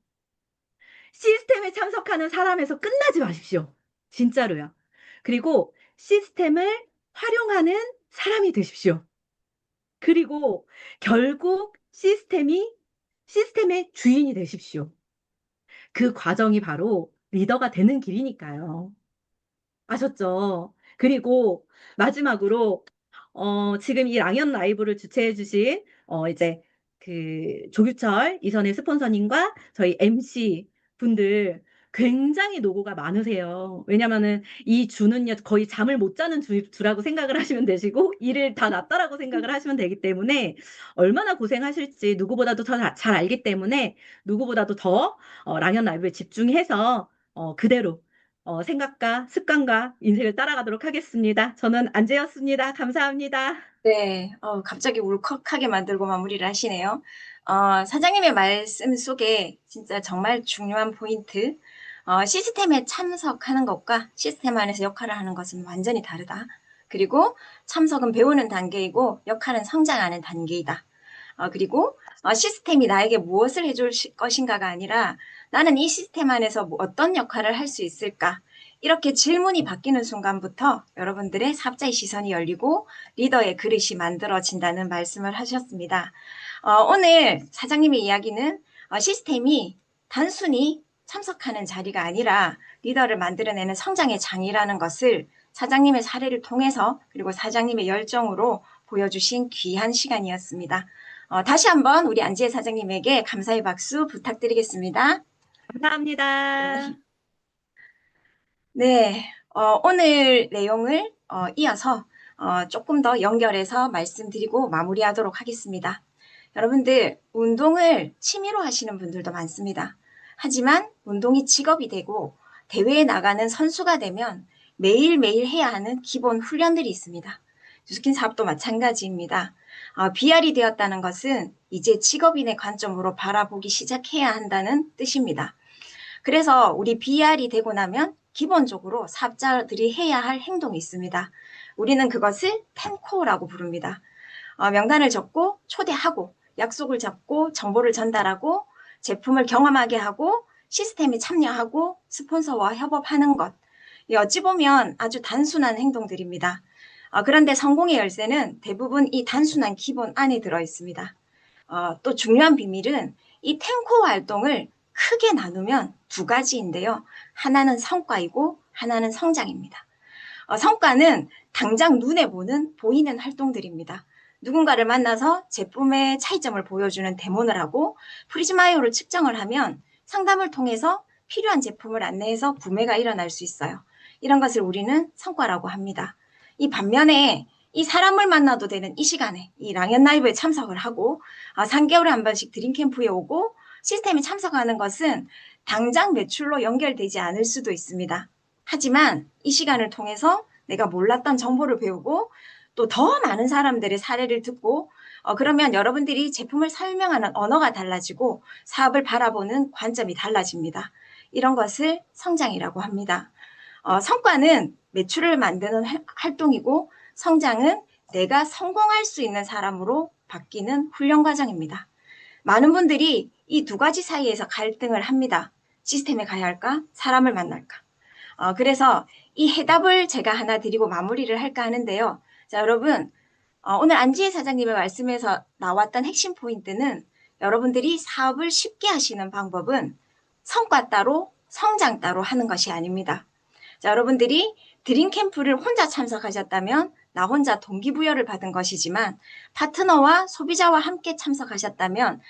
시스템에 참석하는 사람에서 끝나지 마십시오. 진짜로요. 그리고 시스템을 활용하는 사람이 되십시오. 그리고 결국 시스템의 주인이 되십시오. 그 과정이 바로 리더가 되는 길이니까요. 아셨죠? 그리고 마지막으로 지금 이 랑연 라이브를 주최해 주신 이제 그 조규철 이선의 스폰서님과 저희 MC 분들 굉장히 노고가 많으세요. 왜냐면은 이 주는요 거의 잠을 못 자는 주라고 생각을 하시면 되시고 일을 다 놨다라고 생각을 하시면 되기 때문에 얼마나 고생하실지 누구보다도 더 잘 알기 때문에 누구보다도 더 랑연 라이브에 집중해서 그대로 생각과 습관과 인생을 따라가도록 하겠습니다. 저는 안재였습니다. 감사합니다. 네, 갑자기 울컥하게 만들고 마무리를 하시네요. 사장님의 말씀 속에 진짜 정말 중요한 포인트, 시스템에 참석하는 것과 시스템 안에서 역할을 하는 것은 완전히 다르다. 그리고 참석은 배우는 단계이고 역할은 성장하는 단계이다. 그리고 시스템이 나에게 무엇을 해줄 것인가가 아니라 나는 이 시스템 안에서 어떤 역할을 할 수 있을까? 이렇게 질문이 바뀌는 순간부터 여러분들의 사업자의 시선이 열리고 리더의 그릇이 만들어진다는 말씀을 하셨습니다. 오늘 사장님의 이야기는 시스템이 단순히 참석하는 자리가 아니라 리더를 만들어내는 성장의 장이라는 것을 사장님의 사례를 통해서 그리고 사장님의 열정으로 보여주신 귀한 시간이었습니다. 다시 한번 우리 안지혜 사장님에게 감사의 박수 부탁드리겠습니다. 감사합니다. 네, 오늘 내용을 이어서 조금 더 연결해서 말씀드리고 마무리하도록 하겠습니다. 여러분들, 운동을 취미로 하시는 분들도 많습니다. 하지만 운동이 직업이 되고 대회에 나가는 선수가 되면 매일매일 해야 하는 기본 훈련들이 있습니다. 뉴스킨 사업도 마찬가지입니다. BR이 되었다는 것은 이제 직업인의 관점으로 바라보기 시작해야 한다는 뜻입니다. 그래서 우리 BR이 되고 나면 기본적으로 사업자들이 해야 할 행동이 있습니다. 우리는 그것을 10코어라고 부릅니다. 명단을 적고 초대하고 약속을 잡고 정보를 전달하고 제품을 경험하게 하고 시스템에 참여하고 스폰서와 협업하는 것. 어찌 보면 아주 단순한 행동들입니다. 그런데 성공의 열쇠는 대부분 이 단순한 기본 안에 들어 있습니다. 또 중요한 비밀은 이 탱코 활동을 크게 나누면 두 가지인데요. 하나는 성과이고 하나는 성장입니다. 성과는 당장 눈에 보이는 활동들입니다. 누군가를 만나서 제품의 차이점을 보여주는 데모를 하고 프리즈마이어를 측정을 하면 상담을 통해서 필요한 제품을 안내해서 구매가 일어날 수 있어요. 이런 것을 우리는 성과라고 합니다. 이 반면에 이 사람을 만나도 되는 이 시간에 이 랑연 라이브에 참석을 하고 3개월에 한 번씩 드림 캠프에 오고 시스템에 참석하는 것은 당장 매출로 연결되지 않을 수도 있습니다. 하지만 이 시간을 통해서 내가 몰랐던 정보를 배우고 또 더 많은 사람들의 사례를 듣고 그러면 여러분들이 제품을 설명하는 언어가 달라지고 사업을 바라보는 관점이 달라집니다. 이런 것을 성장이라고 합니다. 성과는 매출을 만드는 활동이고 성장은 내가 성공할 수 있는 사람으로 바뀌는 훈련 과정입니다. 많은 분들이 이 두 가지 사이에서 갈등을 합니다. 시스템에 가야 할까? 사람을 만날까? 그래서 이 해답을 제가 하나 드리고 마무리를 할까 하는데요. 자, 여러분, 오늘 안지혜 사장님의 말씀에서 나왔던 핵심 포인트는 여러분들이 사업을 쉽게 하시는 방법은 성과 따로, 성장 따로 하는 것이 아닙니다. 자, 여러분들이 드림 캠프를 혼자 참석하셨다면 나 혼자 동기부여를 받은 것이지만 파트너와 소비자와 함께 참석하셨다면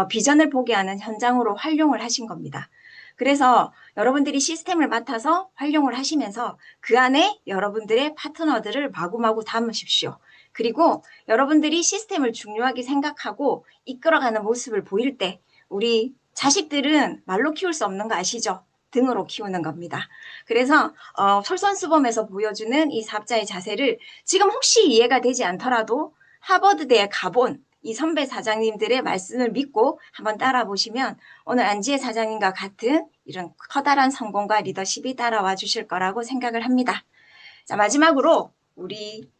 비전을 보게 하는 현장으로 활용을 하신 겁니다. 그래서 여러분들이 시스템을 맡아서 활용을 하시면서 그 안에 여러분들의 파트너들을 마구마구 담으십시오. 그리고 여러분들이 시스템을 중요하게 생각하고 이끌어가는 모습을 보일 때 우리 자식들은 말로 키울 수 없는 거 아시죠? 등으로 키우는 겁니다. 그래서 솔선수범에서 보여주는 이 사업자의 자세를 지금 혹시 이해가 되지 않더라도 하버드대에 가본 이 선배 사장님들의 말씀을 믿고 한번 따라 보시면 오늘 안지혜 사장님과 같은 이런 커다란 성공과 리더십이 따라와 주실 거라고 생각을 합니다. 자, 마지막으로 우리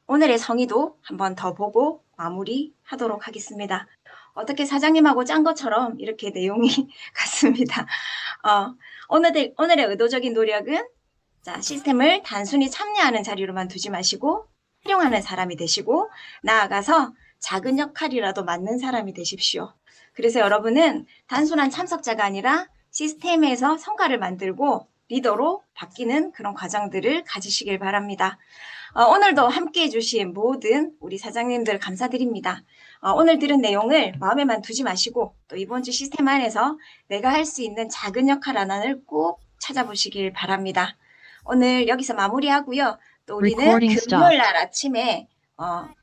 오늘의 성의도 한번 더 보고 마무리하도록 하겠습니다. 어떻게 사장님하고 짠 것처럼 이렇게 내용이 같습니다. 오늘의 의도적인 노력은 자, 시스템을 단순히 참여하는 자리로만 두지 마시고 활용하는 사람이 되시고 나아가서 작은 역할이라도 맡는 사람이 되십시오. 그래서 여러분은 단순한 참석자가 아니라 시스템에서 성과를 만들고 리더로 바뀌는 그런 과정들을 가지시길 바랍니다. 오늘도 함께해 주신 모든 우리 사장님들 감사드립니다. 오늘 들은 내용을 마음에만 두지 마시고 또 이번 주 시스템 안에서 내가 할 수 있는 작은 역할 하나를 꼭 찾아보시길 바랍니다. 오늘 여기서 마무리하고요. 또 우리는 금요일 날 아침에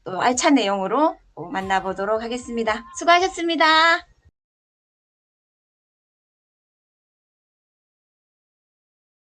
또 알찬 내용으로 만나보도록 하겠습니다. 수고하셨습니다.